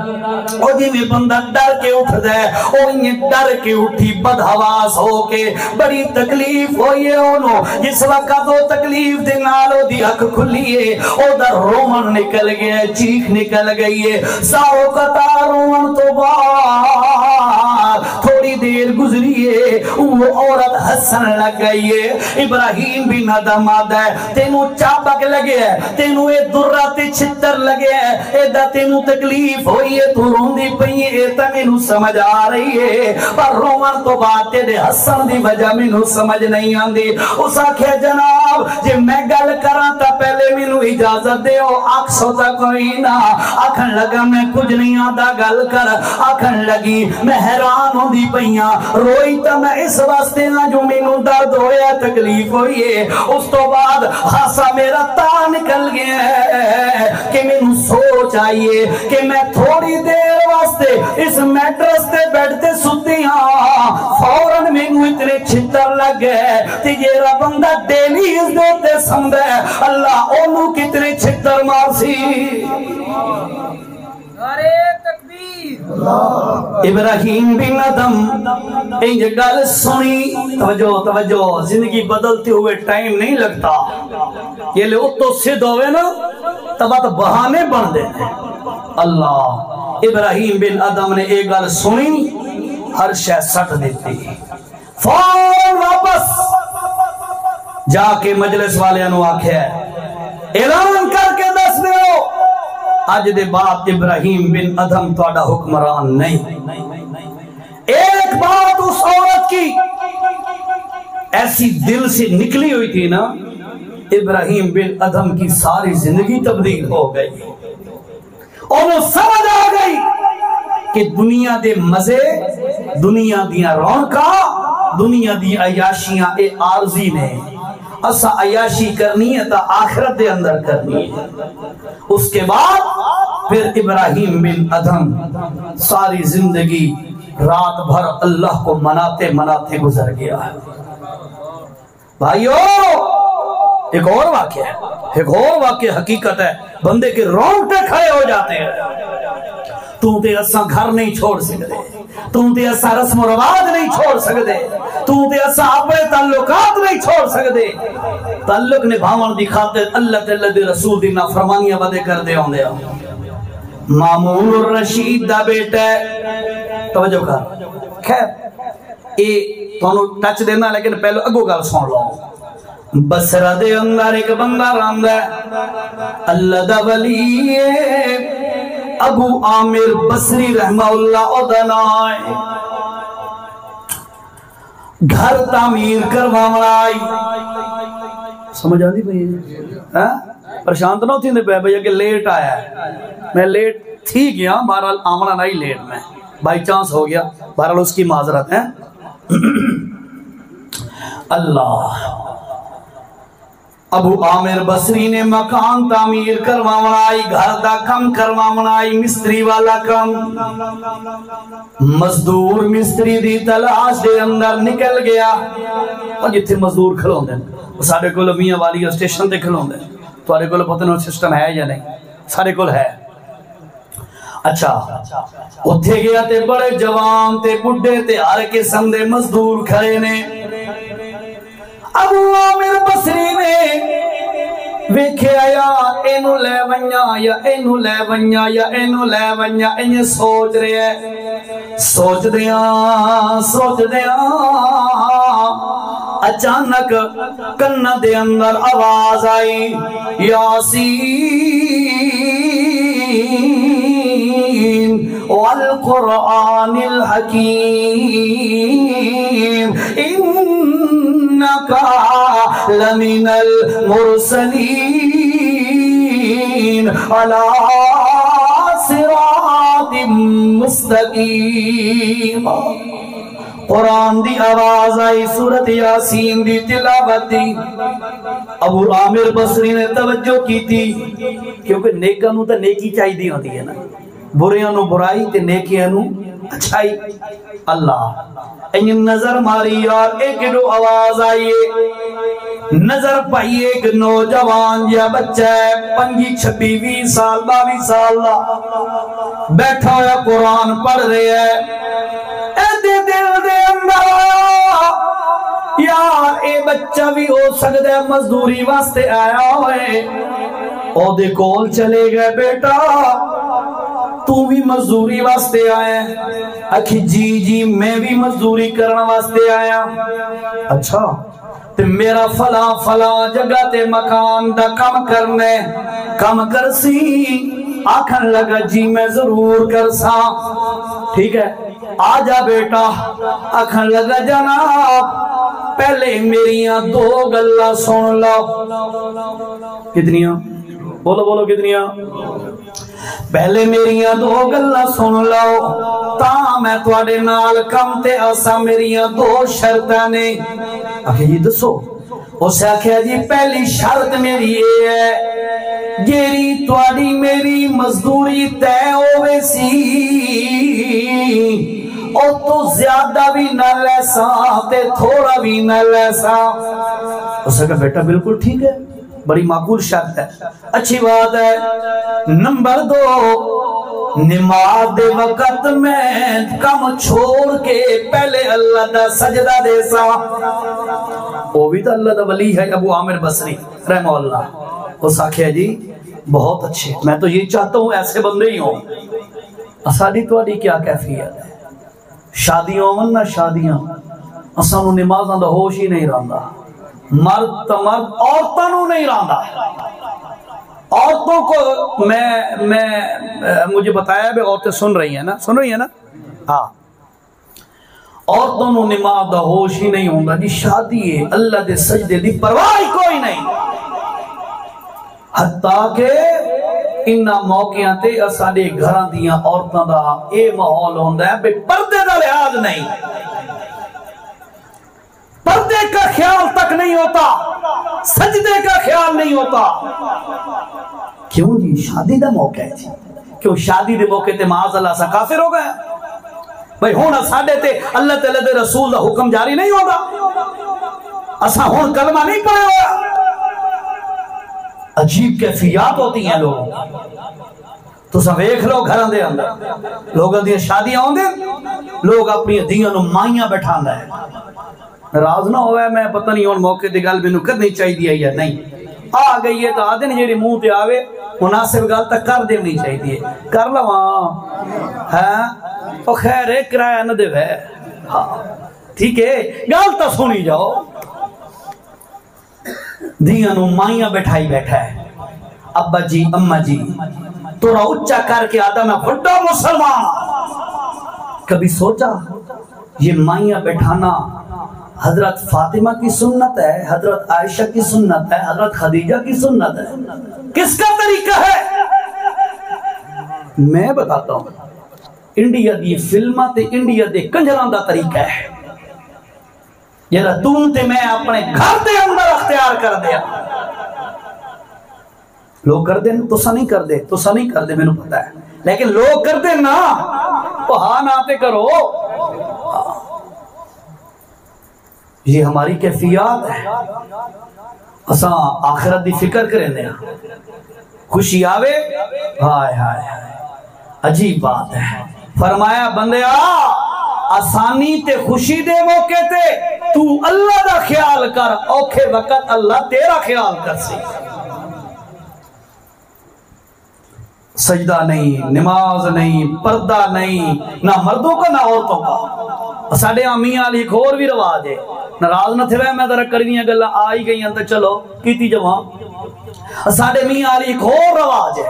او جی میں بندہ ڈر کے اٹھ دے او انہیں ڈر کے اٹھی بدحواس ہو کے بڑی تکلیف ہوئی ہے انہوں جس وقت وہ تکلیف دے نالو دی حق کھلی ہے او در رومن نکل گئے چیخ نکل گئی ہے ساو قطار رومن تو بعد تھوڑی دیر گزری ہے وہ عورت حسن لگ گئی ہے ابراہیم بن ادم آدھا ہے تینوں چاپک لگے ہے تینوں اے دراتی چھتر لگے ہے اے دا تینوں تکلیف ہوئی ہے تو روندی پئی ہے اے تا مینوں سمجھ آ رہی ہے پر رومن تو بات تیرے حسن دی وجہ مینوں سمجھ نہیں آندی اس آکھے جناب جے میں گل کراں تا پہلے مینوں اجازت دے ہو آکسو تا کوئی نہ آکھن لگا میں کچھ نہیں آدھا گل کر آکھن لگی میں حیران ہوں دی پئیاں روئی تا میں اس واسطے نہ جو مینوں درد ہویا تکلیف ہوئی ہے اس تو بعد خاصا میرا تا نکل گیا ہے کہ مینوں سوچ آئیے کہ میں تھوڑی دیر واسطے اس میٹرس تے بیٹھتے ستی ہاں فوراں مینوں اتنے چھتر لگ گئے تے یہ بندہ ڈیلی اس دیتے سمدھے اللہ اونوں کتنے چھتر مارسی ابراہیم بن ادم انج گل سنی توجہ زندگی بدلتے ہوئے ٹائم نہیں لگتا یہ لے تو صد ہوئے نا تب تو بہانے بن دے اللہ ابراہیم بن ادم نے ایک گل سنی ہر شے سٹ دیتی فوراً واپس جا کے مجلس والے انو آکھیا ہے اعلان کر کے دس دیو اج دے بعد ابراہیم بن ادھم تہاڈا حکمران نہیں۔ ایک بات اس عورت کی ایسی دل سے نکلی ہوئی تھی نا، ابراہیم بن ادھم کی ساری زندگی تبدیل ہو گئی اور وہ سمجھ آ گئی کہ دنیا دے مزے، دنیا دیاں رونقاں، دنیا دی عیاشیاں اے عارضی نے، اسا عیاشی کرنی ہے تا آخرت دے اندر کرنی ہے۔ اس کے بعد پھر ابراہیم بن ادھم ساری زندگی رات بھر اللہ کو مناتے مناتے گزر گیا ہے۔ بھائیو ایک اور واقعہ ہے، ایک اور واقعہ حقیقت ہے، بندے کے رونگٹے کھڑے ہو جاتے ہیں۔ تو تے اساں گھر نہیں چھوڑ سکتے، تو تے اساں رسم و رواج نہیں چھوڑ سکتے، تو تے اساں اپنے تعلقات نہیں چھوڑ سکتے۔ تعلق نبھاون دی خاطر اللہ تے اللہ دے رسول دی نافرمانیاں ودے کر دے ہوندے ہیں۔ مامون الرشید دا بیٹا ہے، توجہ کر، خیر اے تانوں ٹچ دینا لیکن پہلے اگو گل سن لو۔ بصرہ دے اندر ایک بندہ رہندا ہے، اللہ دا ولی ہے، ابو عامر بصری رحمہ اللہ او نام ہے۔ گھر تعمیر کرواون آئی، سمجھ آندی پئی ہے؟ پریشان تو نہ تھی پے بھئی کہ لیٹ آیا ہے، میں لیٹ تھی گیا، بہرحال آمنا نہیں لیٹ، میں بائی چانس ہو گیا، بہرحال اس کی معذرت ہے۔ اللہ ابو عامر بصری نے مکان تعمیر کرواون آئی، گھر دا کم کرواون آئی، مستری والا کم، مزدور مستری دی تلاش دے اندر نکل گیا۔ اور جتھے مزدور کھلون دیں سارے کول میاں والی اسٹیشن تے کھلون دیں، تھوڑے کول پتہ نہیں سسٹم ہے یا نہیں، سارے کول ہے۔ اچھا اتھے گیا تے بڑے جوان تے بڈھے تے ہر قسم دے مزدور کھڑے نے۔ ابو عامر بصری نے ویکھیا یا اینو لے ونجا یا اینو لے ونجا یا اینو لے ونجا، انہیں سوچ رہے ہیں، سوچ دیاں اچانک کن دے اندر آواز آئی، یاسین والقرآن الحکیم انکا لمن المرسلین علی صراط مستقیم۔ قرآن دی آواز آئی، سورت یاسین دی تلاوت دی۔ ابو عامر بصری نے توجہ کی تھی، کیونکہ نیکاں نو تے نیکی چاہی دی ہوتی ہے نا، بریاں نو برائی تے نیکیاں نو اچھائی۔ اللہ انہیں نظر ماری اور ایک دو آواز آئیے، نظر پائی ایک نوجوان یا بچہ ہے 25-26 سال 22 سال بیٹھا ہوا قرآن پڑھ رہے ہے۔ دل دے اندر یار اے بچہ بھی ہو سکتا ہے مزدوری واسطے آیا ہوئے، او دے کول چلے گئے، بیٹا تو بھی مزدوری واسطے آیا؟ اکھی جی میں بھی مزدوری کرنا واسطے آیا۔ اچھا تے میرا فلاں جگہ تے مکان دا کم کرنے، کم کرسی؟ آکھن لگا جی میں ضرور کرسا، ٹھیک ہے آجا بیٹا۔ آکھن لگا جناب پہلے میریاں 2 گلہ سن لو۔ کتنیاں؟ بولو کتنیاں؟ پہلے میریاں 2 گلہ سن لو تا میں تواڈے نال کم تے آسا، میریاں 2 شرطاں نے۔ آکھے جی دسو؟ اسے آکھیا جی پہلی شرط میری یہ ہے، جیری تواڈی میری مزدوری تے ہووے سی او تو زیادہ بھی نہ لیسا تے تھوڑا بھی نہ لیسا۔ اسے کہا بیٹا بالکل ٹھیک ہے، بڑی معقول شرط ہے، اچھی بات ہے۔ نمبر 2، نماز دے وقت میں کم چھوڑ کے پہلے اللہ دا سجدہ دے سا۔ وہ بھی تو اللہ دا ولی ہے ابو عامر بصری رحمہ اللہ۔ اس آکھیا جی بہت اچھے، میں تو یہ چاہتا ہوں ایسے بندے ہی ہوں۔ اساڈی تواڈی کیا کیفیت ہے؟ شادیاں ہون نہ شادیاں، اساں نو نمازاں دا ہوش ہی نہیں رہندا، مرد تمرد عورتوں نو نہیں راندا. عورتوں کو مجھے بتایا بھی عورتیں سن رہی ہیں نا ہاں. عورتوں نو نماز دا ہوش ہی نہیں ہوندا جی. شادی ہے اللہ دے سجدے دی پرواہ کوئی نہیں. حتیٰ کہ انہاں موقعاں تے اساڈے گھراں دیاں عورتاں دا اے ماحول ہوندا ہے بے پردے دا لحاظ نہیں, پردے کا خیال تک نہیں ہوتا, سجدے کا خیال نہیں ہوتا. کیوں جی شادی دا موقع ہے جی. کیوں شادی دے موقع تے معاذ اللہ سا کافر ہو گئے بھئی. ہون ساڈے تے اللہ تعالی دے رسول دا حکم جاری نہیں ہوگا, اساں ہون کلمہ نہیں پڑھے ہوا. عجیب کیفیات ہوتی ہیں لوگوں. تو سب ایک لو گھراں دے اندر لوگاں دی شادیاں ہوندے, لوگ اپنی دھیاں نو مائیاں بٹھاندا ہے. ناراض نہ ہوئے, میں پتہ نہیں ہون موقع دی گل مینوں کرنی چاہیے یا نہیں. آ گئی ہے تو آدھے جیڑی منہ تے آوے مناسب گل تک کر دینی چاہیے. کر لواں ہاں او خیر ہے, کرایہ نہ دے ہاں ٹھیک ہے, گل تو سنی جاؤ. دھیاں نو مائیاں بٹھائی بیٹھا ہے. ابا جی اماں جی تھوڑا اچا کر کے آتا میں بڑا مسلمان. کبھی سوچا یہ مائیاں بٹھانا حضرت فاطمہ کی سنت ہے, حضرت عائشہ کی سنت ہے, حضرت خدیجہ کی سنت ہے, کس کا طریقہ ہے؟ میں بتاتا ہوں. انڈیا دی فلمہ تے انڈیا دے کنجران دا طریقہ ہے. یہ تم تے میں اپنے گھر دے اندر اختیار کر دیا. لوگ کر دیں تو سا نہیں کر دے, میں نے پتا ہے, لیکن لوگ کر دیں نا تو ہاں ناتے کرو. یہ ہماری کیفیات ہے. اساں آخرت دی فکر کریں دے, خوشی آوے ہائے ہائے ہائے. عجیب بات ہے. فرمایا بندیا آسانی تے خوشی دے موقع تے تو اللہ دا خیال کر, اوکھے وقت اللہ تیرا خیال کر سی. سجدہ نہیں, نماز نہیں, پردہ نہیں, نہ مردوں کا نہ عورتوں کا. ساڑھے میاں علی ایک اور بھی رواج ہے. ناراض نہ تھے میں ذرا کریاں گلا آئی گئی ہیں تو چلو کیتی جوان. ساڑھے میاں علی ایک اور رواج ہے.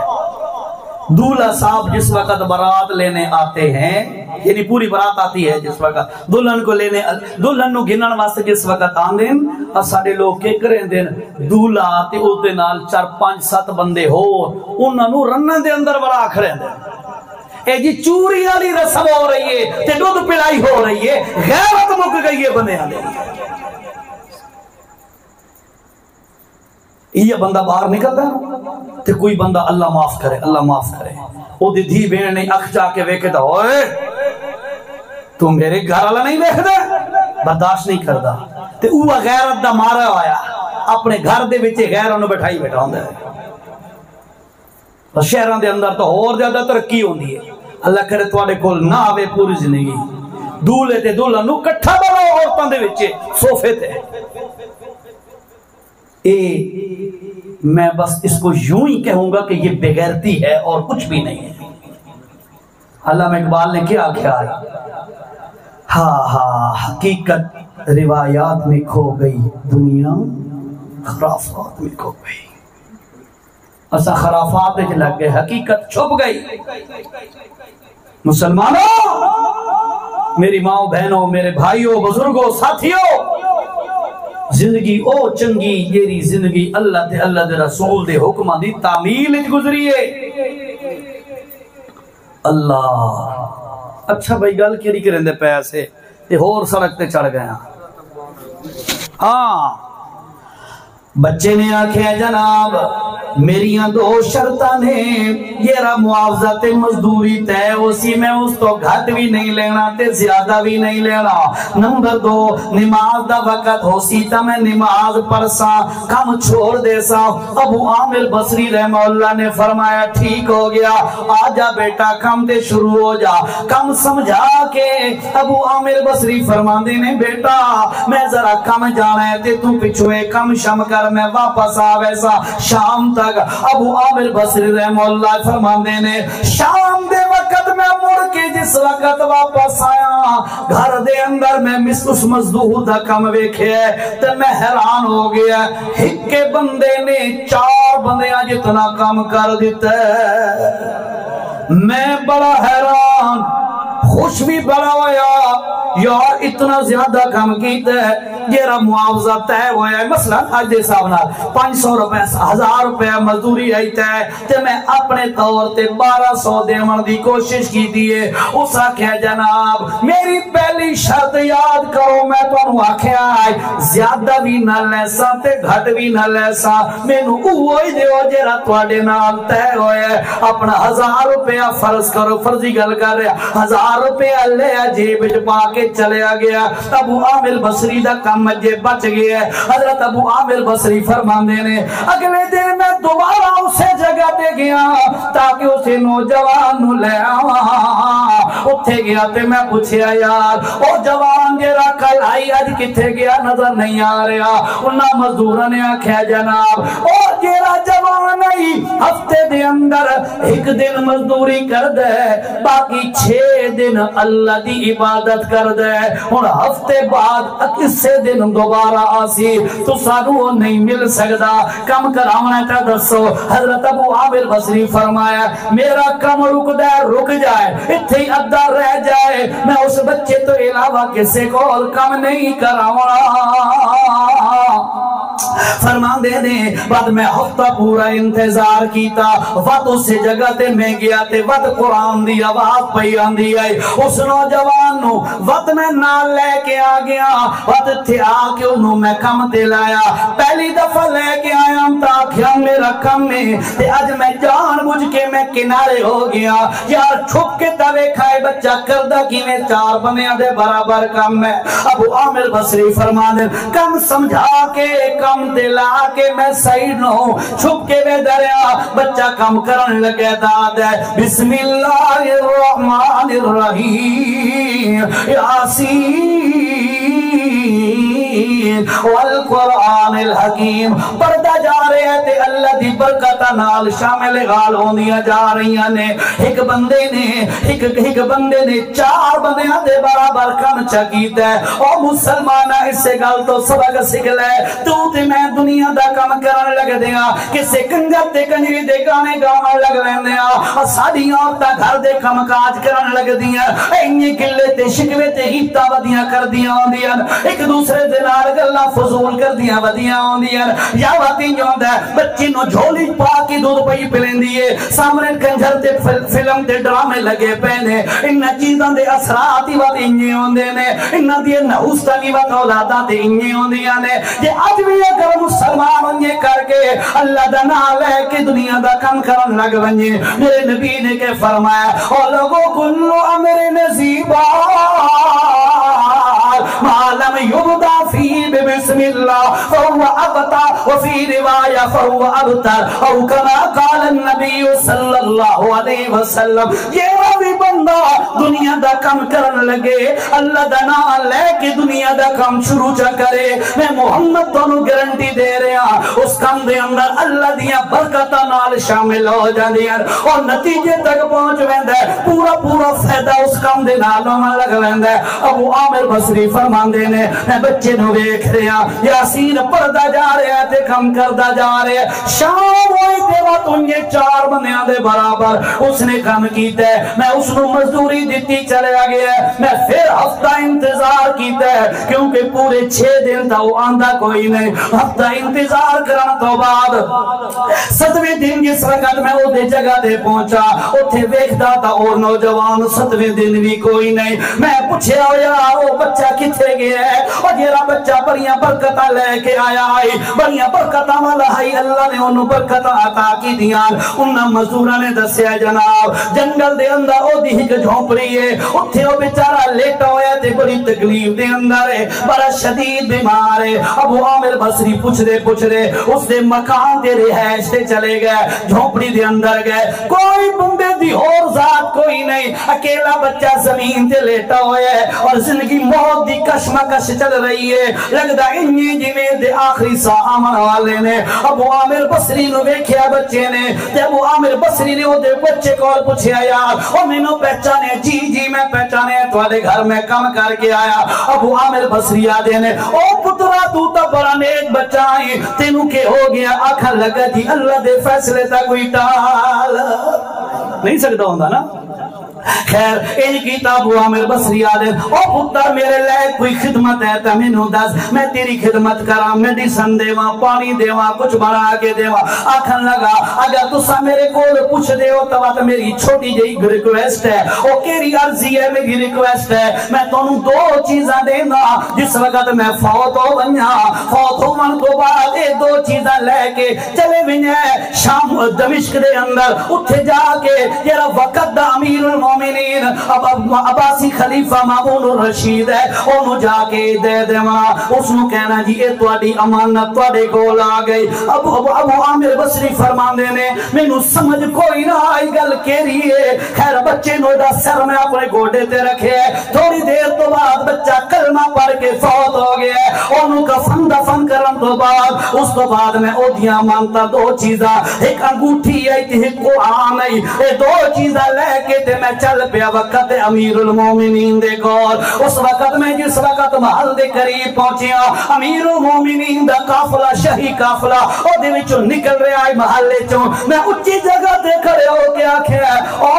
دولہا صاحب جس وقت برات لینے آتے ہیں, یعنی پوری برات آتی ہے جس وقت دلہن کو لینے, دلہن نو گھنن واسطے جس وقت آن دیں, اور ساڑھے لوگ کے کریں دیں دولہا آتے اس دے نال 4 5 7 بندے ہو, انہاں نو رنن دے اندر برا کھڑیں دیں. اے جی چوری والی رسم ہو رہی ہے تے دودھ پلائی ہو رہی ہے, غیرت مک گئی ہے بندے آنے. یہ بندہ باہر نکلتا ہے تے کوئی بندہ اللہ معاف کرے, اللہ معاف کرے, او دی دھی بہن نے اکھ جا کے ویکھدا ہوئے تو میرے گھر والا نہیں ویکھدا, برداشت نہیں کردا تے او غیرت دا مارا ہویا اپنے گھر دے وچ غیراں نوں بٹھائی بیٹھا ہوندا ہے. شہراں دے اندر تو اور زیادہ ترقی ہوندی ہے. اللہ کرے تواڈے کول نہ آوے پوری زندگی. دولہے تے دلہن نوں کٹھا بناؤ عورتاں دے وچ صوفے تے. میں بس اس کو یوں ہی کہوں گا کہ یہ بغیرتی ہے اور کچھ بھی نہیں ہے. علامہ اقبال نے کیا کیا ہے, ہاں حقیقت روایات میں کھو گئی, دنیا خرافات میں کھو گئی. اسا خرافات میں لگ گئے, حقیقت چھپ گئی. مسلمانوں, میری ماں بہنوں, میرے بھائیوں, بزرگوں, ساتھیوں, زندگی او چنگی جیری زندگی اللہ دے رسول دے حکمہ دی تعمیل گزری ہے. اللہ اچھا بھائی گل کیری کریں دے پیسے تے ہور سڑک تے چڑھ گیا. ہاں بچے نے آکھے جناب میریاں 2 شرطاں نے, یہ رہا معاوضہ تے مزدوری تے اسی میں اس تو گھٹ بھی نہیں لینا تے زیادہ بھی نہیں لینا. نمبر 2 نماز دا وقت ہو سی تا میں نماز پڑھسا, کم چھوڑ دے سا. ابو عامر بصری رحمہ اللہ نے فرمایا ٹھیک ہو گیا, آجا بیٹا کم تے شروع ہو جا. کم سمجھا کے ابو عامر بصری فرماندے نے بیٹا میں ذرا کم جانا ہے تے تو پچھوے کم شم کر, میں واپس آویسا. شام تک ابو عامر بصری رحمہ اللہ فرماندے نے شام دے وقت میں مڑ کے جس وقت واپس آیا گھر دے اندر میں اس مزدور دا کم ویکھے تے میں حیران ہو گیا ایک کے بندے نے 4 بندیاں جتنا کام کر دیتا ہے میں بڑا حیران خوش بھی بڑا ہویا یار اتنا زیادہ کام کیتا ہے جیرا معاوضہ طے ہوا ہے مثلا آج دے صاحب 500 روپے 1000 روپے مزدوری آئیتا ہے تے میں اپنے طور تے 1200 دیمن دی کوشش کی دیئے اس آکھیا جناب میری پہلی شرط یاد کرو میں تو انہوں آکھیا آئی زیادہ بھی نہ لیسا تے گھٹ بھی نہ لیسا میں نو اوہی دیو جیرا توڑے نام طے ہوئے اپنا 1000 روپے فرض کرو فرضی گل کر رہے 1000 روپے لے جیب پا کے چلے گیا ابو عامر بصری دا کم مجھے بچ گیا حضرت ابو عامر بصری فرماندے نے اگلے دن میں دوبارہ اسے جگہ دے گیا تاکہ اسے نوجوان نو لے اٹھے گیا تے میں پوچھیا یار او جوان جیرا کل آئی آج کتھے گیا نظر نہیں آ رہا انہاں مزدورہ نے آکھیا جناب او جیرا جوان آئی ہفتے دے اندر ایک دن مزدوری کر دے باقی 6 دن اللہ دی عبادت کر دے اور ہفتے بعد کسے دن دوبارہ آسی تو سانو نہیں مل سکتا کم کراؤنا تا دسو حضرت ابو عامر بصری فرمایا میرا کم رک دے رک جائے اتھے ادھا رہ جائے میں اس بچے تو علاوہ کسے کو کم نہیں کراؤنا فرمان دے دیں بعد میں ہفتہ پورا انتظار کیتا وقت اس جگہ تے میں گیا تے وقت قرآن دی آواز پئی آندی آئی اس نوجوان نو وقت میں نال لے کے آ گیا وقت تھے آ کے انہوں میں کم تے لایا پہلی دفعہ لے کے آیا تاکہ میرا کم میں تے آج میں جان بجھ کے میں کنارے ہو گیا یار چھپ کے توے کھائے بچہ کردہ کی میں 4 بنیاں دے برابر کم میں ابو عامر بصری فرما دے کم سمجھا کے کم دلا کے میں سائیڈ نہ ہوں چھپ کے میں دریا بچہ کم کرن لگے داد ہے بسم اللہ الرحمن الرحیم یاسین والقرآن الحکیم پردہ جا رہے ہیں تے اللہ دی برکت نال شامل غال ہوندیاں جا رہی ہیں ایک بندے نے 4 بندیاں دے برابر کم چکیتا ہے اور مسلمانہ اس سے گل تو سبق سکھ لے تو تے میں دنیا دا کم کرن لگ دیا کسے کنجر تے کنجری دے گانے گاؤں لگ لیندیا ساڑی عورتہ گھر دے کم کاج کرن لگ دیا اینی گلے تے شکوے تے ہیتا ودیاں کر دیا ہوندیاں ایک دوسرے دنار گلہ فضول کر دیا ودیاں ہوندیاں یا واتی جو ہوندہ ہے بچی نو جھولی پاکی دودھ پئی پلین دیئے سامنے کنجر تے فلم تے ڈرامے لگے پہنے انہ چیزاں دے اثراتی واتی انجی ہوندے نے انہ دیئے نحوستانی وات اولادہ تے انجی ہوندیاں نے یہ آج بھی اگر مسلمان انجی کر کے اللہ دا نال ہے کہ دنیا دا کم کرن لگ ونجی میرے نبی نے کہ فرمایا اور لوگوں کلو امر نزیبا معلم یبدا فی بسم اللہ فہو ابتا وفی روایہ فہو ابتر او کما قال النبی صلی اللہ علیہ وسلم یہ بھی بندہ دنیا دا کم کرن لگے اللہ دا نال لے کہ دنیا دا کم شروع چا کرے میں محمد دونوں گرنٹی دے رہا اس کم دے اندر اللہ دیا برکتہ نال شامل ہو جاندیاں اور نتیجے تک پہنچ ویندہ پورا پورا فیدہ اس کم دے نالوں میں لگ ویندہ ابو عامر بصری فرمان دینے میں بچے نو بیکھ رہا یاسین پردہ جا رہا تے کم کردہ جا رہا شام ہوئی تے وقت انجھے 4 بندیاں دے برابر اس نے کم کیتا ہے میں اس نو مزدوری دیتی چلے آگیا ہے میں پھر ہفتہ انتظار کیتا ہے کیونکہ پورے 6 دن تھا وہ آندھا کوئی نہیں ہفتہ انتظار کرنا تو بعد 7ویں دن جس وقت میں وہ دے جگہ دے پہنچا اتھے ویکھدا تھا اور نوجوان 7ویں دن بھی کوئی نہیں میں پوچھے ہو یار وہ بچہ کتھے گیا ہے اور جیرا بچہ بڑیاں برکتہ لے کے آیا آئی بڑیاں برکتہ والا ہے اللہ نے انہوں برکتہ عطا کی دیان انہاں مزدورہ نے دسیا جناب جنگل دے اندر او دی ایک جھونپڑی ہے اتھے وہ بیچارہ لیٹا ہویا تے بڑی تکلیف دے اندر ہے بڑا شدید بیمار ہے ابو عامر بصری پوچھ دے اس دے مکان دے رہائش تے چلے گئے جھونپڑی دے اندر گئے کوئی بندے دی اور ذات کوئی نہیں اکیلا بچہ زمین تے لیٹا ہویا ہے اور زندگی موت دی کشمکش چل رہی ہے لگدا انہی جویں دے آخری سا آمن والے نے ابو عامر بصری نو ویکھیا بچے نے تے ابو عامر بصری نے او دے بچے کو پوچھیا یار او مینوں پہچانے؟ جی جی میں پہچانے، تواڈے گھر میں کم کر کے آیا۔ ابو عامر بصری آدھے نے او پترا تو تا بڑا نیک بچہ آئی، تینوں کے ہو گیا؟ آکھن لگا جی اللہ دے فیصلے تا کوئی ٹال نہیں سکتا ہوندا نا۔ خیر ان کی ابو عامر بصری آدھے او پتر میرے لئے کوئی خدمت ہے تا مینوں دس، میں تیری خدمت کراں، میڈیسن دیواں، پانی دیواں، کچھ بنا کے دیواں۔ آکھن لگا اگر تسا میرے کول پوچھ دے ہو تو میری چھوٹی جئی ریکویسٹ ہے، او کیری عرضی ہے؟ میری ریکویسٹ ہے میں تانوں دو چیزاں دینا، جس وقت میں فوت ہو ونجاں، فوت ہون تو بعد یہ دو چیزاں لے کے چلے ونجے شام دمشق دے اندر، اتھے جا کے جڑا وقت دا امیر المومنین عباسی خلیفہ مامون الرشید ہے انہوں جا کے دے دیواں، اس نو کہنا جی اے تواڈی امانت تواڈے کول آ گئی۔ ابو عامر بصری فرماندے نے مینوں سمجھ کوئی نہ آئی گل کیری ہے۔ خیر بچے نو دا سر میں اپنے گوڈے تے رکھے ہے، تھوڑی دیر تو بعد بچہ کلمہ پڑھ کے فوت ہو گیا ہے۔ انہوں کفن دفن کرن تو بعد اس تو بعد میں اودیاں مانتا دو چیزاں، ایک انگوٹھی ہے ایک قرآن ہے، یہ دو چیزاں لے کے تے میں چل پیا وقت امیر المومنین دے کول۔ اس وقت میں جس وقت محل دے قریب پہنچیا، امیر المومنین دا قافلہ شہی قافلہ او دے وچوں نکل رہا ہے محلے چوں، میں اونچی جگہ تے کھڑے ہو کے آکھیا او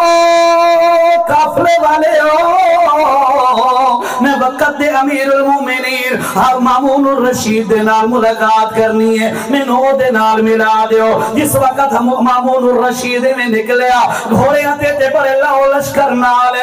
قافلے والے او میں وقت دے امیر المومنین ہر مامون الرشید دے نال ملاقات کرنی ہے، مینوں او دے نال ملا دیو۔ جس وقت مامون الرشید میں نکلیا گھوڑے تے بڑے لاؤ لشکر نال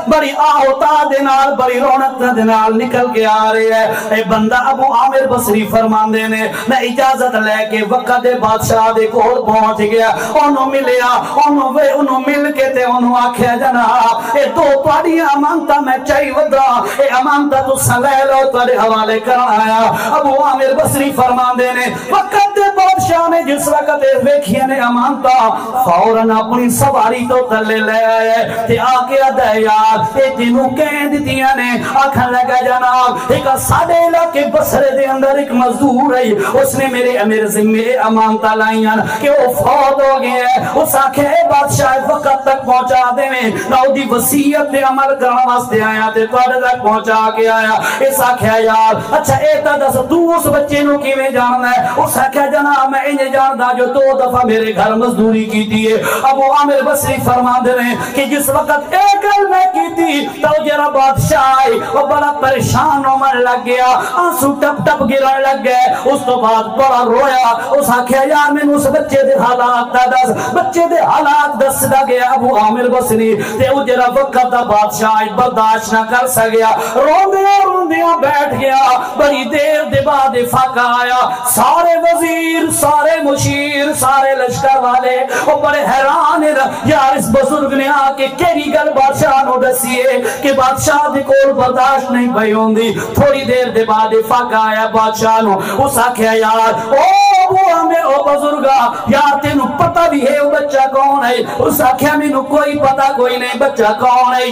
بڑی آہوتا دے نال بڑی رونق دے نال نکل کے آ رہے ہیں۔ اے بندہ ابو عامر بصری فرماندے نے میں اجازت لے کے وقت دے بادشاہ دے کول پہنچ گیا، انہوں ملیا، انہوں مل کے تے انہوں آکھیا جناب اے دو تواڈی امانتاں میں چاہی ودا، اے امانتاں تساں لے لو تواڈے حوالے کرن آیا۔ ابو عامر بصری فرماندے نے وقت دے بادشاہ نے جس وقت ویکھیا نے امانتاں فوراً اپنی سواری تو تلے لے آئے تے آکے آدھا یار اے تینوں کہیں دیتیاں نے؟ آکھن لگا جناب ایک ساڑھے علاقے بصرے دے اندر ایک مزدور ہے، اس نے میرے ذمے امانتاں لائیاں کہ وہ فوت ہو گئے ہیں، اس آکھے اے بادشاہ وقت تک پہنچا دے میں نہ دی وصیت دے عمل کرنا واسطے آیا تے تواڈے تک پہنچا کے آیا۔ اس آکھیا یار اچھا اے تا دس تو اس بچے نو کیویں جاننا ہے؟ اس آکھیا جناب میں انج جاندا جو دو دفعہ میرے گھر مزدوری کیتی ہے۔ ابو عامر بصری فرماندے نے کہ جس وقت ایک گل میں کی تھی تو جرا بادشاہ آئی وہ بڑا پریشان ہومن لگ گیا، آنسو ٹپ ٹپ گرن لگ گئے، اس تو بعد بڑا رویا۔ اس آکھیا یار میں اس بچے دے حالات دا دس، بچے دے حالات دس دا گیا ابو عامر بصری تے او جرا وقت دا بادشاہ برداشت نہ کر سکیا، روندیاں بیٹھ گیا۔ بڑی دیر دے بعد فاقہ آیا، سارے وزیر سارے مشیر سارے لشکر والے وہ بڑے حیران یار اس بزرگ نے آ کے کیری گل بادشاہ نو دسی ہے کہ بادشاہ دے کول برداشت نہیں پئی ہوندی۔ تھوڑی دیر دے بعد فاقہ آیا بادشاہ نو، اس آکھیا یار او ابو عامر او بزرگا یار تینوں پتہ بھی ہے وہ بچہ کون ہے؟ اس آکھیا مینوں کوئی پتہ کوئی نہیں بچہ کون ہے۔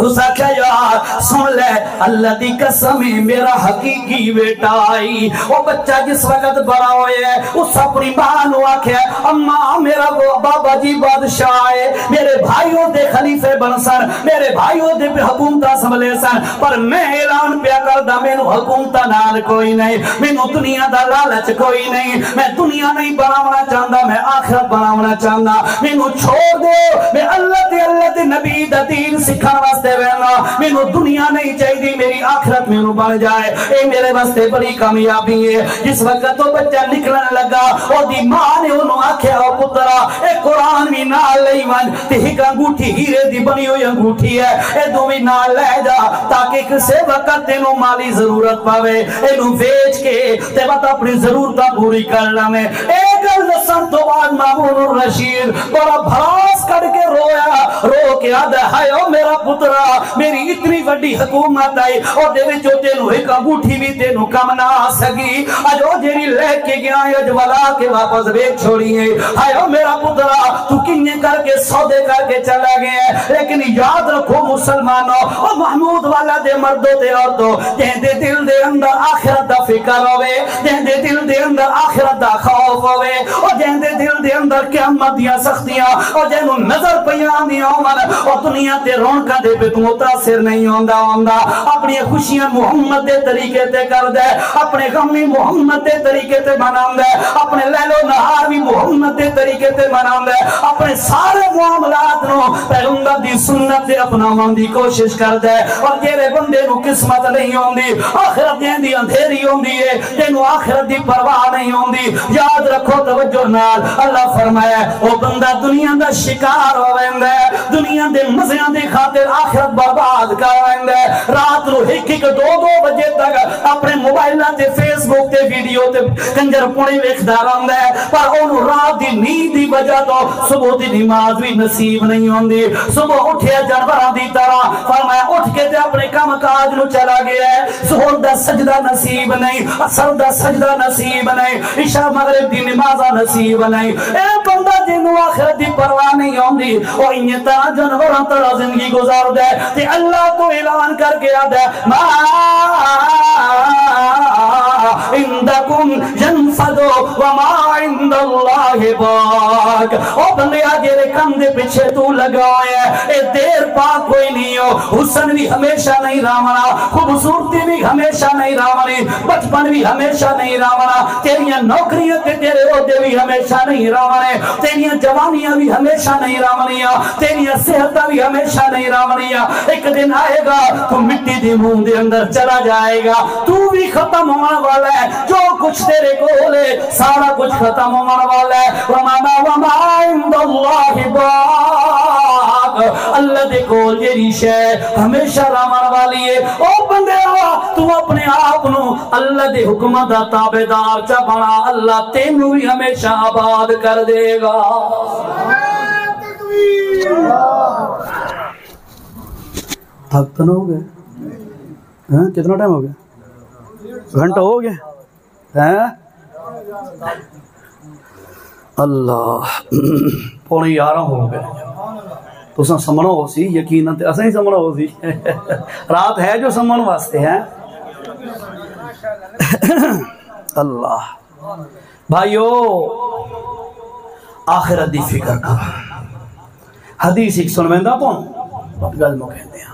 اس آکھیا یار سن لے اللہ دی قسم میرا حقیقی بیٹا آئی۔ وہ بچہ جس وقت بڑا ہوئے ہے اس اپنی ماں نو آکھیا اماں میرا بابا جی بادشاہ ہے، میرے بھائیوں دے خلیفے بن سن، میرے بھائیوں دے حکومتہ سنبھلے سن، پر میں اعلان پیا کردا مینوں حکومتہ نال کوئی نہیں، مینوں دنیا دا لالچ کوئی نہیں، میں دنیا نہیں بناونا چاہندا میں آخرت بناونا چاہندا، مینوں چھوڑ دو، میں اللہ دے نبی دا دین سکھان واسطے وینا، مینوں دنیا نہیں چاہیے میری آخرت مینوں بن جائے، اے میرے واسطے بڑی کامیابی ہے۔ جس وقت تو بچہ نکلن لگا او دی ماں نے انہوں آکھیا او پترا اے قرآن بھی نال لئی ون تے ایک انگوٹھی ہیرے دی بنی ہوئی انگوٹھی ہے اے دوویں نال لے جا تاکہ کسے وقت تینوں مالی ضرورت پاوے اینوں بیچ کے تے بات اپنی ضرورتاں پوری کر لویں۔ اے گل دسن تو بعد مامون الرشید بڑا بھڑاس کر کے رویا، رو کے آدھا ہائے او میرا پترا میری اتنی وڈی حکومت آئی اور دے وچوں تینوں ایک انگوٹھی بھی تینوں کم نہ آ سکی، اج او جیڑی لے کے گیا اج ولا کے واپس بیچ چھوڑی ہے۔ ہائے او میرا پترا تو کنے کر کے سودے کر کے چلا گیا ہے، لیکن یاد رکھو مسلمانوں او محمود والا دے مردوں تے عورتوں جہاں دے دل دے اندر آخرت دا فکر ہوئے، جہاں دے دل دے اندر آخرت دا خوف ہوئے، اور جہاں دے دل دے اندر قیامت دیاں سختیاں اور جنوں نظر پیاں دیاں اور دنیا تے رونقاں دے پہ تو متاثر نہیں ہوندا اپنی خوشیاں محمد دے طریقے تے کر دے اپنے غم بھی محمد دے طریقے تے مناؤں دے اپنے لیل و نہار بھی محمد دے طریقے تے مناؤں دے اپنے سارے معاملات نو پیغمبر دی سنت دے اپناون دی کوشش کر دے اور جیرے بندے نو قسمت نہیں ہوندی آخرت دی اندھیری ہوندی ہے تینو آخرت دی پرواہ نہیں ہوندی یاد رکھو توجہ نال اللہ فرمایا او بندہ دنیا دا شکار ہو ویندا ہے دنیا دے مزیاں دی خاطر آخرت برباد کر ویندا ہے رات نو ایک ایک دو دو بجے تک اپنے موبائلاں تے فیس بک تے ویڈیو تے کنجر پونے ویکھدا رہندا ہے پر اونوں رات دی نیند دی وجہ تو صبح دی نماز بھی نصیب نہیں ہوندی صبح اٹھیا جانوراں دی طرح فرمایا اٹھ کے تے اپنے کام کاج نو چلا گیا ہے ظہر دا سجدہ نصیب نہیں عصر دا سجدہ نصیب نہیں عشاء مغرب دی نماز نصیب نہیں اے بندہ جنوں آخرت دی پرواہ نہیں ہوندی او انہی طرح جانوراں طرح زندگی گزار دے تے اللہ تو اعلان کر کے آدھے ما عندکم ینفد وما عند اللہ باق او بندے آجے کم دے پیچھے تو لگائے اے دیر پاک کوئی نہیں ہو حسن بھی ہمیشہ نہیں رامنا خوبصورتی بھی ہمیشہ نہیں رامنی بچپن بھی ہمیشہ نہیں رامنا تیریاں نوکریاں تے تیرے عہدے بھی ہمیشہ نہیں رامنے تیریاں جوانیاں بھی ہمیشہ نہیں رامنیاں تیریاں صحتاں بھی ہمیشہ نہیں رامنیاں ایک دن آئے گا تو مٹی دی منہ دے اندر چلا جائے گا تو بھی ختم ہونے والا ہے جو کچھ تیرے کولے سارا کچھ ختم ہونے والا ہے وما عند اللہ باق اللہ دے کول جیری شے ہمیشہ رامن والی ہے او بندے تو اپنے آپ نو اللہ دے حکمت دا تابعدار چا بنا اللہ تینوں بھی ہمیشہ آباد کر دے گا تھک تو نہ ہو گئے کتنا ٹائم ہو گیا گھنٹہ ہو گیا اللہ پونے 11 ہو گئے تو سمنا ہو سی یقیناً تے اساں ہی سمنا ہو سی رات ہے جو سمن واسطے ہیں اللہ بھائیو آخرت دی فکر کا حدیث ایک سنویندہ پون گل مو کہندے ہیں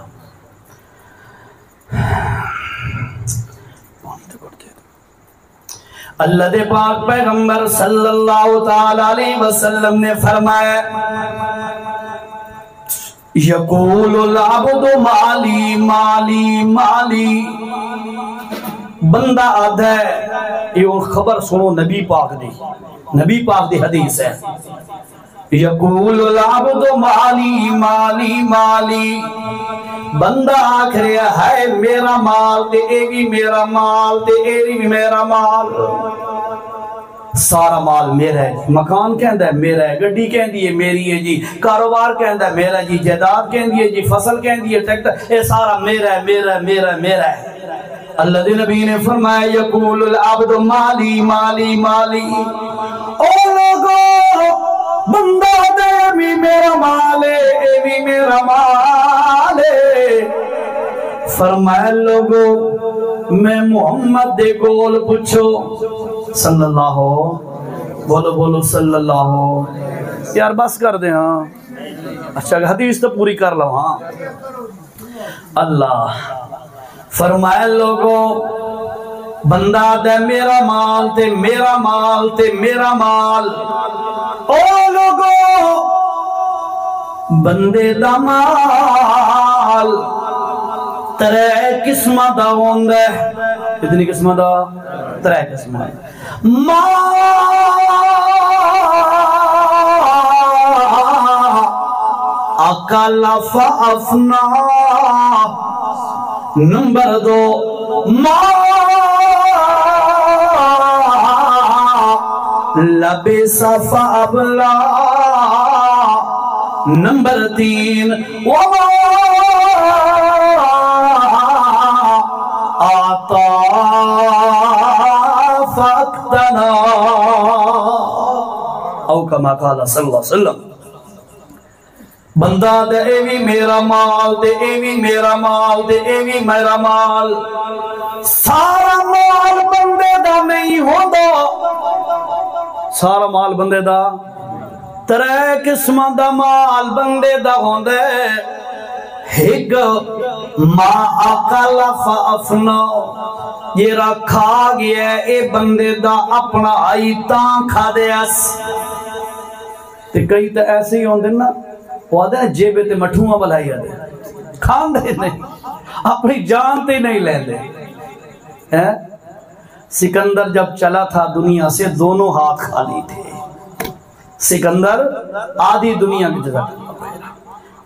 اللہ دے پاک پیغمبر صلی اللہ تعالی علیہ وسلم نے فرمایا یقول العبد مالی مالی مالی بندہ آدھا ہے یہ خبر سنو نبی پاک دی حدیث ہے یقول العبد مالی مالی مالی بندہ آکھ رہا ہے میرا مال تے اے بھی میرا مال تے اے بھی میرا مال سارا مال میرا ہے مکان کہندہ ہے میرا ہے گڈی کہندی ہے میری ہے جی کاروبار کہندہ ہے میرا جی جائیداد کہندی ہے جی فصل کہندی ہے ٹریکٹر اے سارا میرا ہے میرا ہے میرا ہے میرا ہے اللہ دے نبی نے فرمایا یقول العبد مالی مالی مالی او لوگو بندہ دے بھی میرا مال ہے اے بھی میرا مال ہے فرمایا لوگو میں محمد دے گول پوچھو صلی اللہ ہو بولو بولو صلی اللہ ہو یار بس کر دیں ہاں اچھا حدیث تو پوری کر لو ہاں اللہ فرمایا لوگو بندہ دے میرا مال تے میرا مال تے میرا مال او لوگو بندے دا مال ترے قسمہ دا ہوندہ ہے کتنی قسمہ دا ترے قسمہ اکل فافنا نمبر 2 لبس فابلا نمبر 3 آتا فاقتنا او کما قال صلی اللہ علیہ وسلم بندہ دے اے بھی میرا مال دے اے بھی میرا مال دے اے بھی میرا مال سارا مال بندے دا نہیں ہوندہ سارا مال بندے دا ترے قسمہ دا مال بندے دا ہوندے ہگ ما اکل فافنا یہ رکھا گیا ہے اے بندے دا اپنا آئی تاں کھا دے اس تے کئی تے ایسے ہی ہوندے نا وہ آدھے جیبے تے مٹھوںا بلائی آدھے کھان دے نہیں اپنی جان تے نہیں لے دے سکندر جب چلا تھا دنیا سے دونوں ہاتھ خالی تھے سکندر آدھی دنیا کی جگہ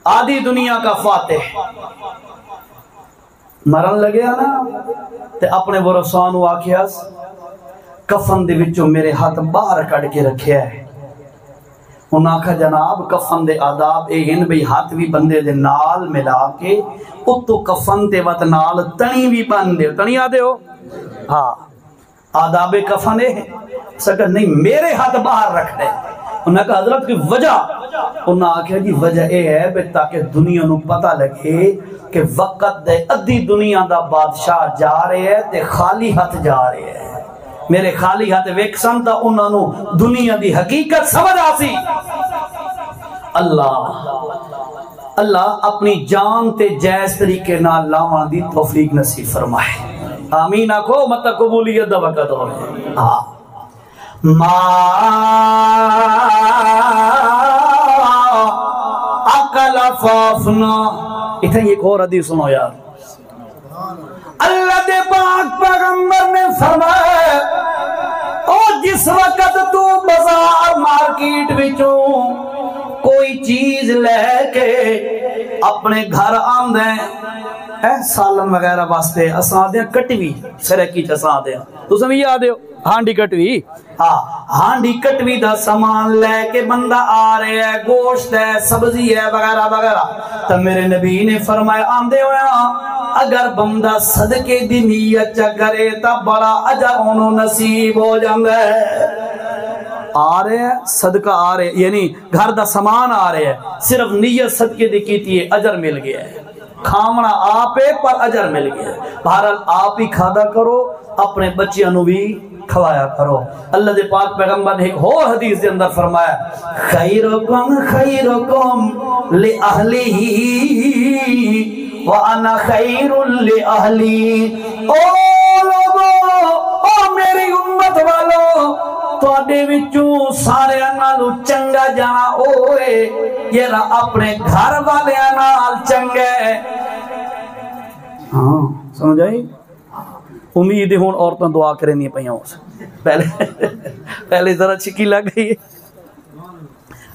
آدھی دنیا کا فاتح مرن لگیا نا تے اپنے ورثانو آکھیا کفن دے وچوں میرے ہاتھ باہر کڑ کے رکھیا ہے انہاں آکھا جناب کفن دے آداب اے ہن بھئی ہاتھ بھی بندے دے نال ملا کے اتو کفن تے وط نال تنی بھی بن دے تنی آدھے ہو ہاں آداب کفن اے سکر نہیں میرے ہاتھ باہر رکھ دے انہاں کہا حضرت کی وجہ انہاں آکھا جی وجہ اے ہے بے تاکہ دنیا نو پتہ لگے کہ وقت دے ادھی دنیا دا بادشاہ جا رہے ہے تے خالی ہاتھ جا رہے ہے میرے خالی ہاتھ ویکسن تا انہاں نو دنیا دی حقیقت سمجھ آسی اللہ اپنی جان تے جائز طریقے نال لاواں دی توفیق نصیب فرمائے آمین آکھو مت قبولیت دا وقت ہوئے ما اکل فافنا اتھے ایک اور حدیث سنو یار اللہ دے پاک پیغمبر نے فرمایا اور جس وقت تو بازار مارکیٹ وچوں کوئی چیز لے کے اپنے گھر آندے سالن وغیرہ واسطے اساں دے کٹوی سرکی چ اساں دے تو سمجھ یاد ہو ہانڈی کٹوی ہاں ہانڈی کٹوی دا سامان لے کے بندہ آ رہے ہے گوشت ہے سبزی ہے وغیرہ وغیرہ تو میرے نبی نے فرمایا آندے ہویا اگر بندہ صدقے دی نیت چا کرے تا بڑا اجر انہوں نصیب ہو جاندہ ہے آ رہے ہیں صدقہ آ رہے یعنی گھر دا سامان آ رہے ہے صرف نیت صدقے دی کیتی ہے اجر مل گیا ہے کھامنا آپے پر اجر مل گیا ہے بہرحال آپ ہی کھادا کرو اپنے بچیاں نو بھی کھوایا کرو اللہ دے پاک پیغمبر نے ایک اور حدیث دے اندر فرمایا خیرکم خیرکم لأہلہ وَأَنَا خَيْرٌ لِأَهْلِي او لوگو او میری امت والو تو آدھے وچوں سارے نالو چنگا جانا اوے یہ رہا اپنے گھر والے نال چنگے ہاں سمجھ آئی امید ہون عورتوں دعا کریں نہیں پہیاں ہو سے پہلے ذرا چکی لگ گئی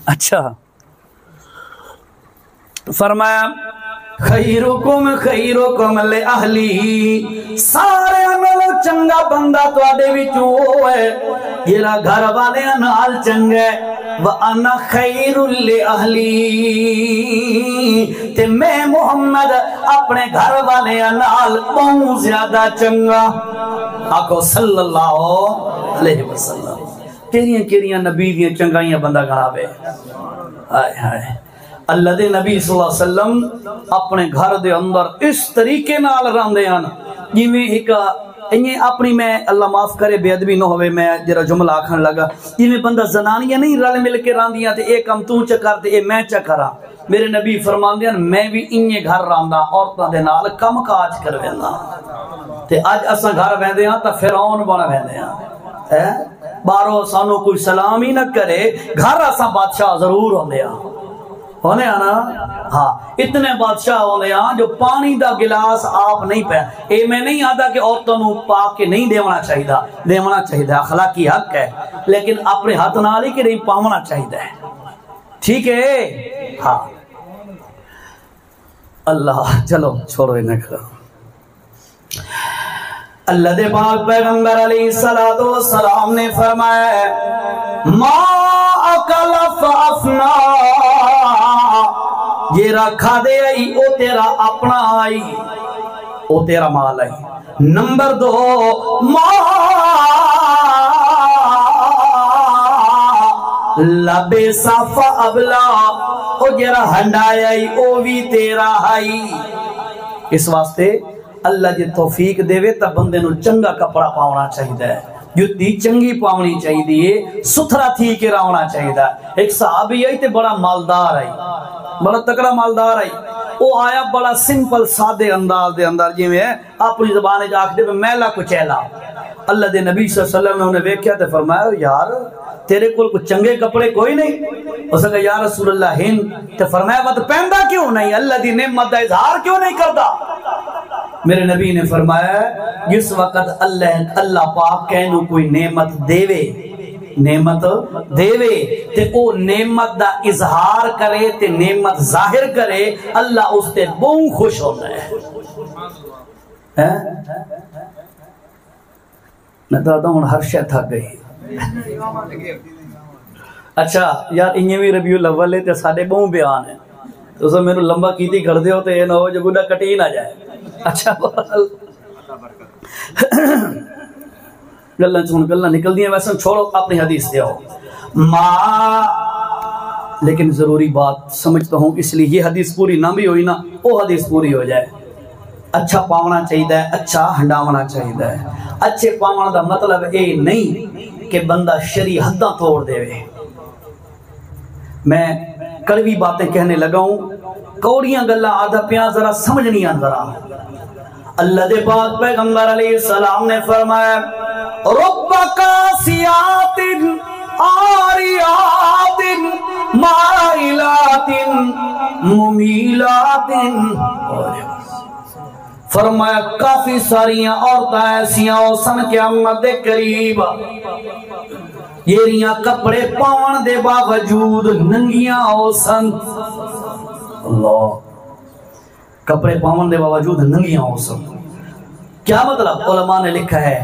اچھا فرمایا خیرکم لأہلی سارے انہوں چنگا بندہ تو آدھے وچوں ہوئے یہ گھر والے انہال چنگے وَأَنَا خَيْرٌ لِأَهْلِي تے میں محمد اپنے گھر والے انہال بہت زیادہ چنگا آکھو صلی اللہ علیہ وسلم کیریاں نبی دیاں چنگائیاں بندہ گھڑا بے آئے آئے اللہ دے نبی صلی اللہ علیہ وسلم اپنے گھر دے اندر اس طریقے نال راندے ہیں جویں ایک انہیں اپنی میں اللہ معاف کرے بے ادبی نہ ہوئے میں جرا جملہ آکھن لگا جویں بندہ زنانیاں نہیں رل مل کے راندیاں تے ایک کم تو چکر تے اے میں چکراں میرے نبی فرماندے ہیں میں بھی انہیں گھر راندا عورتاں دے نال کم کاج کرویندا تے اج اساں گھر ویندے ہاں تے فرعون بن ویندے ہاں بارو سانو کوئی سلام ہی نہ کرے گھر اساں بادشاہ ضرور ہوندے ہاں ہونے آنا ہاں اتنے بادشاہ ہونے ہاں جو پانی دا گلاس آپ نہیں پہ اے میں نہیں آدھا کہ عورتوں نو پاک کے نہیں دیونا چاہیدہ اخلاقی حق ہے لیکن اپنے ہاتھ نالی کے نہیں پاونا چاہیدہ ہے ٹھیک ہے ہاں اللہ چلو چھوڑو انہیں کرو اللہ دے پاک پیغمبر علیہ السلام نے فرمایا ما اکل فافنا یہ رکھا دے آئی او تیرا اپنا آئی او تیرا مال آئی نمبر 2 ما لبے صف ابلا او جرا ہنڈائی آئی او بھی تیرا آئی اس واسطے اللہ جی توفیق دے وے تا بندے نو چنگا کپڑا پاونا چاہیے جُتی چنگی پاونی چاہیے، ستھرا تھی کے رہنا چاہیے۔ ایک صحابی آئی تے بڑا مالدار آئی، بڑا تکڑا مالدار آئی، وہ آیا بڑا سمپل سادے انداز دے اندر جی میں اپنی زبان جا کے دے میلا کچیلا۔ اللہ دے نبی صلی اللہ علیہ وسلم نے انہیں ویکھیا تے فرمایا یار تیرے کول کچھ چنگے کپڑے کوئی نہیں؟ اس نے کہا یا رسول اللہ ہند، تے فرمایا مت پہندا کیوں نہیں؟ اللہ دی نعمت دا اظہار کیوں نہیں کردا؟ میرے نبی نے فرمایا جس وقت اللہ پاک کہنو کوئی نعمت دیوے تے او نعمت دا اظہار کرے تے نعمت ظاہر کرے، اللہ اس تے بہت خوش ہوتا ہے۔ میں تو آتا ہوں ہر شے تھک گئی۔ اچھا یار انہیں بھی ربیع الاول ہے تے ساڑھے بہت بیان ہے، تو اسے میرے لمبا کیتی کر دے ہوتے ہیں نہ ہو جو گناہ کٹی نہ جائے۔ اچھا گلہ نکل دیا، ویسے چھوڑو اپنی حدیث دے ہو لیکن ضروری بات سمجھتا ہوں، اس لیے یہ حدیث پوری نہ بھی ہوئی نا وہ حدیث پوری ہو جائے۔ اچھا پاونا چاہیے، اچھا ہنڈاونا چاہیے۔ اچھے پاونا دا مطلب اے نہیں کہ بندہ شرعی حداں توڑ دے۔ میں کڑوی باتیں کہنے لگا ہوں، کوڑیاں گلہ آدھا پیاں ذرا سمجھنی ذرا۔ اللہ دے پاک پیغمبر علیہ السلام نے فرمایا رب قاسیات عاریات مائلات ممیلات، فرمایا کافی ساریاں عورتیں ایسیاں سن قیامت دے قریب یہ کپڑے پاون دے باوجود ننگیاں ہو سن۔ اللہ، کپڑے پاون دے باوجود ننگیاں ہو سن، کیا مطلب؟ علماء نے لکھا ہے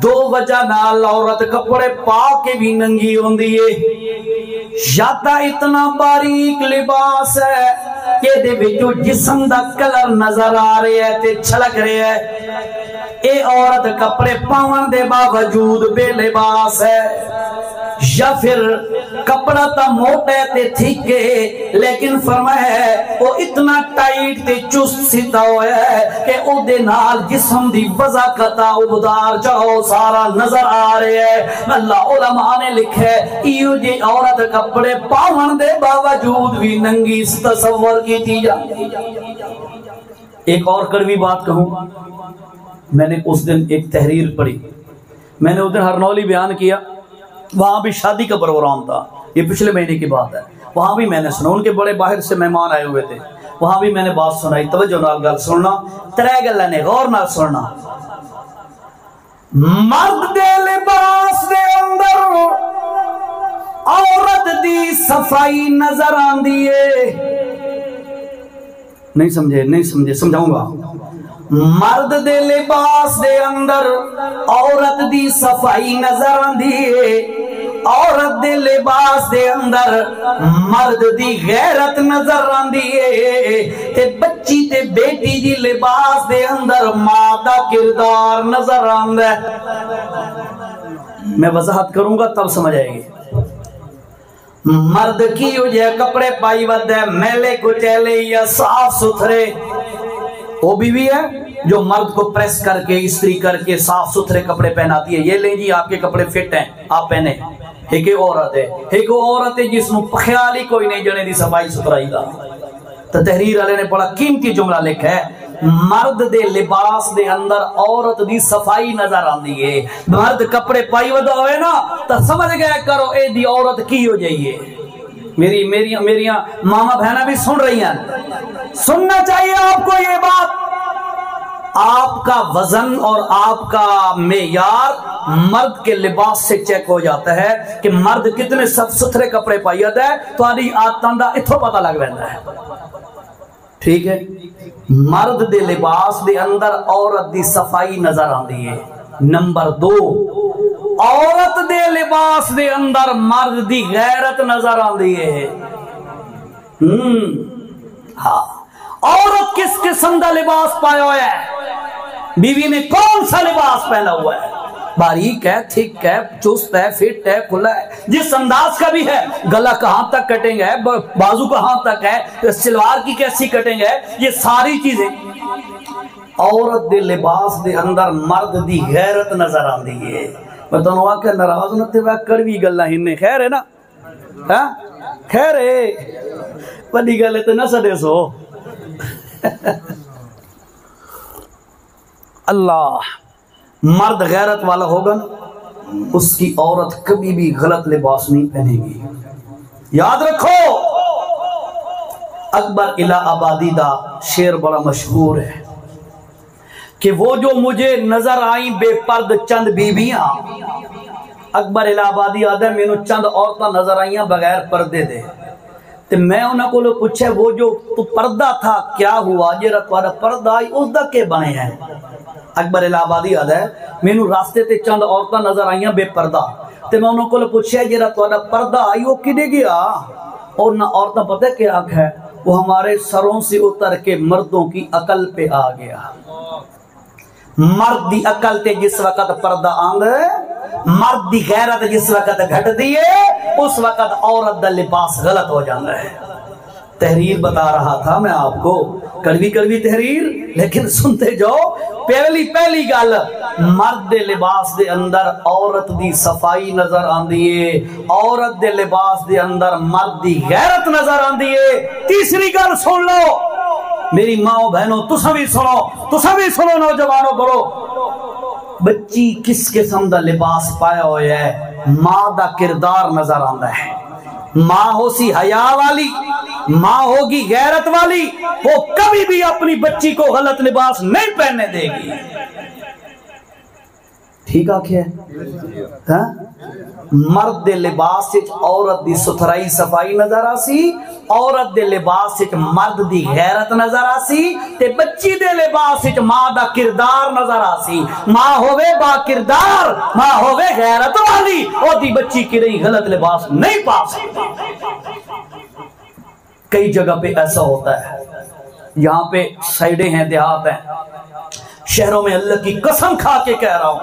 دو وجہ نال عورت کپڑے پا کے بھی ننگی ہوندی ہے، یا تا اتنا باریک لباس ہے کہ دے وچوں جسم دا کلر نظر آ رہے ہے تے چھلک رہے ہے، اے عورت کپڑے پاون دے باوجود بے لباس ہے، یا پھر کپڑا تا موٹے تے تھکے لیکن فرمایا ہے وہ اتنا ٹائٹ تے چست سیدھا ہویا ہے کہ او دے نال جسم دی وضاقت ابدار چڑھو سارا نظر آ رہے ہے۔ اللہ علماء نے لکھا ہے ایو جی عورت کپڑے پاون دے باوجود بھی ننگی تصور کی تھی جا۔ ایک اور کڑوی بات کہوں، میں نے اس دن ایک تحریر پڑھی، میں نے اس دن ہرنولی بیان کیا، وہاں بھی شادی کا پروگرام تھا، یہ پچھلے مہینے کی بات ہے، وہاں بھی میں نے سنا، ان کے بڑے باہر سے مہمان آئے ہوئے تھے، وہاں بھی میں نے بات سنائی، توجہ نال گل سننا، ترے گلاں نے غور نال سننا۔ مرد دے لباس دے اندر عورت دی صفائی نظر آندی ہے، نہیں سمجھے سمجھاؤں گا۔ مرد دے لباس دے اندر عورت دی صفائی نظر آندی ہے، عورت دے لباس دے اندر مرد دی غیرت نظر آندی ہے، تے بچی تے بیٹی دی لباس دے اندر ماں دا کردار نظر آندا ہے۔ میں وضاحت کروں گا تب سمجھ آئے گی۔ مرد کی وجہ کپڑے پائی ود ہے میلے کچیلے یا صاف ستھرے، وہ بھی ہے جو مرد کو پریس کر کے استری کر کے صاف ستھرے کپڑے پہناتی ہے، یہ لیں جی آپ کے کپڑے فٹ ہیں آپ پہنے۔ ایک عورت ہے، ایک عورت ہے جس نو خیال ہی کوئی نہیں جنے دی صفائی ستھرائی دا۔ تو تحریر والے نے بڑا قیمتی جملہ لکھا ہے، مرد دے لباس دے اندر عورت دی صفائی نظر آندی ہے۔ مرد کپڑے پائی ودا ہوئے نا تو سمجھ گئے کرو اے دی عورت کی ہو جائیے۔ میری ماما بہنہ بھی سن رہی ہیں، سننا چاہیے آپ کو یہ بات۔ آپ کا وزن اور آپ کا معیار مرد کے لباس سے چیک ہو جاتا ہے کہ مرد کتنے صاف ستھرے کپڑے پائیت ہے تو آدھی آتاں دا اتھو پتہ لگ رہتا ہے، ٹھیک ہے۔ مرد دے لباس دے اندر عورت دی صفائی نظر آندی ہے۔ نمبر 2، عورت دے لباس دے اندر مرد دی غیرت نظر آندی ہے۔ ہاں، عورت کس قسم دا لباس پایا ہوا ہے؟ بیوی نے کون سا لباس پہنا ہوا ہے؟ باریک ہے، تھک ہے، چست ہے، فٹ ہے، کھلا ہے، جس انداز کا بھی ہے، گلا کہاں تک کٹنگ ہے، بازو کہاں تک ہے، سلوار کی کیسی کٹنگ ہے، یہ ساری چیزیں۔ عورت دے لباس دے اندر مرد دی غیرت نظر آندی ہے۔ میں تنوں آکے ناراض نہ تے کڑوی گلاں ہنے خیر ہے نا ہاں خیر ہے بڑی گل تے نہ سڈے سو اللہ مرد غیرت والا ہوگا نا اس کی عورت کبھی بھی غلط لباس نہیں پہنے گی. یاد رکھو اکبر الہ آبادی دا شعر بڑا مشہور ہے کہ وہ جو مجھے نظر آئیں بے پرد چند بیویاں. اکبر الہ آبادی آدھا ہے مینوں چند عورتاں نظر آئیاں بغیر پردے دے تے میں انہاں کو پوچھے وہ جو تو پردہ تھا کیا ہوا جیڑا تہاڈا پردہ آئی اس دا کے بنے ہے. اکبر الہ آبادی آدھا ہے مینوں راستے تے چند عورتاں نظر آئیاں بے پردہ تے میں انہاں کو پوچھے جیڑا تہاڈا پردہ آئی وہ کدے گیا اور نہ عورتاں پتہ کیا ہے وہ ہمارے سروں سے اتر کے مردوں کی عقل پہ آ گیا. مرد دی عقل تے جس وقت پردہ آند مرد دی غیرت جس وقت گھٹ دیے اس وقت عورت دا لباس غلط ہو جاتا ہے. تحریر بتا رہا تھا میں آپ کو کڑوی کڑوی تحریر لیکن سنتے جاؤ. پہلی گل مرد دے لباس دے اندر عورت دی صفائی نظر آندی ہے عورت دے لباس دے اندر مرد دی غیرت نظر آندی ہے. تیسری گل سن لو میری ماں بہنوں تساں بھی سنو نوجوانوں کرو بچی کس قسم دا لباس پایا ہویا ہے ماں دا کردار نظر آندا ہے. ماں ہو سی حیا والی ماں ہوگی غیرت والی وہ کبھی بھی اپنی بچی کو غلط لباس نہیں پہننے دے گی. ٹھیک آکھیا ہے مرد دے لباس وچ عورت دی ستھرائی صفائی نظر آسی عورت دے لباس وچ مرد دی غیرت نظر آسی تے بچی دے لباس وچ ماں دا کردار نظر آسی. ماں ہوے با کردار ماں ہوے غیرت والی او دی بچی کی رہی غلط لباس نہیں پا سکتی. کئی جگہ پہ ایسا ہوتا ہے یہاں پہ سائیڈیں ہیں دیہات ہیں شہروں میں اللہ کی قسم کھا کے کہہ رہا ہوں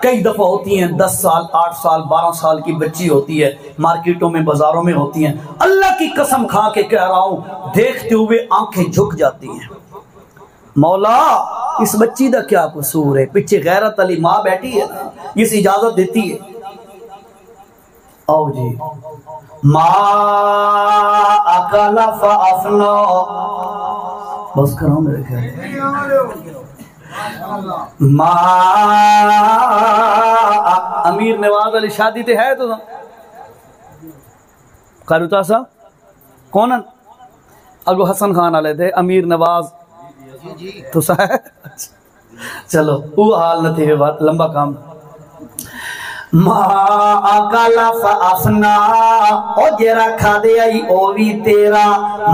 کئی دفعہ ہوتی ہیں 10 سال 8 سال 12 سال کی بچی ہوتی ہے مارکیٹوں میں بازاروں میں ہوتی ہیں اللہ کی قسم کھا کے کہہ رہا ہوں دیکھتے ہوئے آنکھیں جھک جاتی ہیں. مولا اس بچی دا کیا قصور ہے پیچھے غیرت علی ماں بیٹھی ہے نا اس اجازت دیتی ہے. آؤ جی ما اکل فافنا بس کرو میرے خیال امیر نواز علی شادی تے ہے تو قاروتا صاحب کون اگو حسن خان والے تھے امیر نواز تو ہے چلو وہ حال نہ تھی بات لمبا کام. ما اکل فافنا او جرا کھا دے آئی او بھی تیرا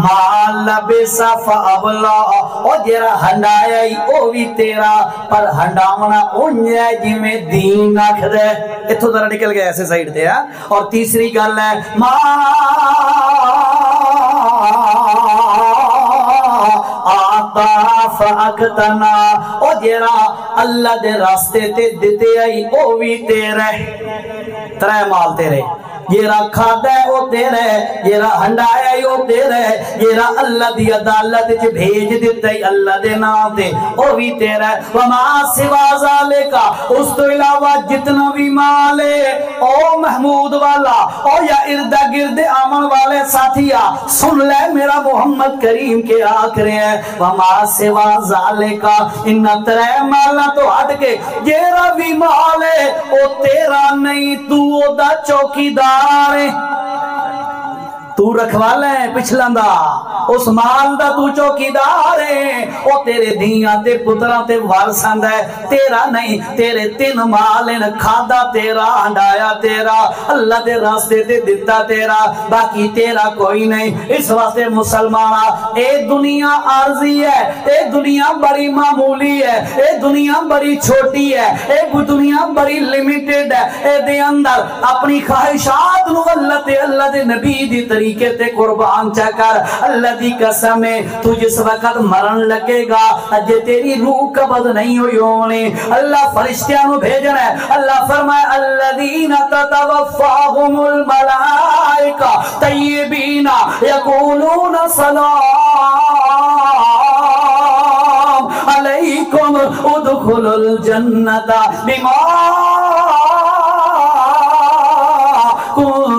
ما لبسا فابلا او جرا ہنڈائی آئی او بھی تیرا پر ہنڈامنا انجھے جی میں دین آکھ دے اتھو ذرا نکل گئے ایسے سائیڈ دے. اور تیسری گل ہے ما آتا فاکتنا او جرا اللہ دے راستے تے دیتے آئی او بھی تیرے ترے مال تیرے یہ رکھا دے او تیرے یہ ہنڈایا او تیرے یہ اللہ دی عدالت چ بھیج دیتا ہی اللہ دے نام دے او بھی تیرا وما سوا ذالکا اس تو علاوہ جتنا بھی مال ہے او محمود والا او یا ارد گرد امن والے ساتھیا سن لے میرا محمد کریم کے آخر ہے وما سوا ذالکا ان ترے مالا تو ہٹ کے جیرا بھی مال ہے او تیرا نہیں تو او دا چوکیدار تو رکھوالا ہے پچھلان دا اس مال دا تو چوکیدار ہے او تیرے دھیاں تے پتران تے وارسان ہے تیرا نہیں تیرے تین مالن کھادا تیرا ہنڈایا تیرا اللہ دے راستے تے دیتا تیرا باقی تیرا کوئی نہیں. اس واسطے مسلمانہ اے دنیا عارضی ہے اے دنیا بڑی معمولی ہے اے دنیا بڑی چھوٹی ہے اے دنیا بڑی لیمیٹڈ ہے اے دے اندر اپنی خواہشات نو اللہ دے نبی دی طریقے تے قربان چا کر اللہ دی قسم ہے تو جس وقت مرن لگے گا اجے تیری روح قبض نہیں ہوئی ہونی اللہ فرشتیاں نو بھیجنا ہے. اللہ فرمائے الذین تتوفاہم الملائکہ طیبین یقولون سلام علیکم ادخلوا الجنت بما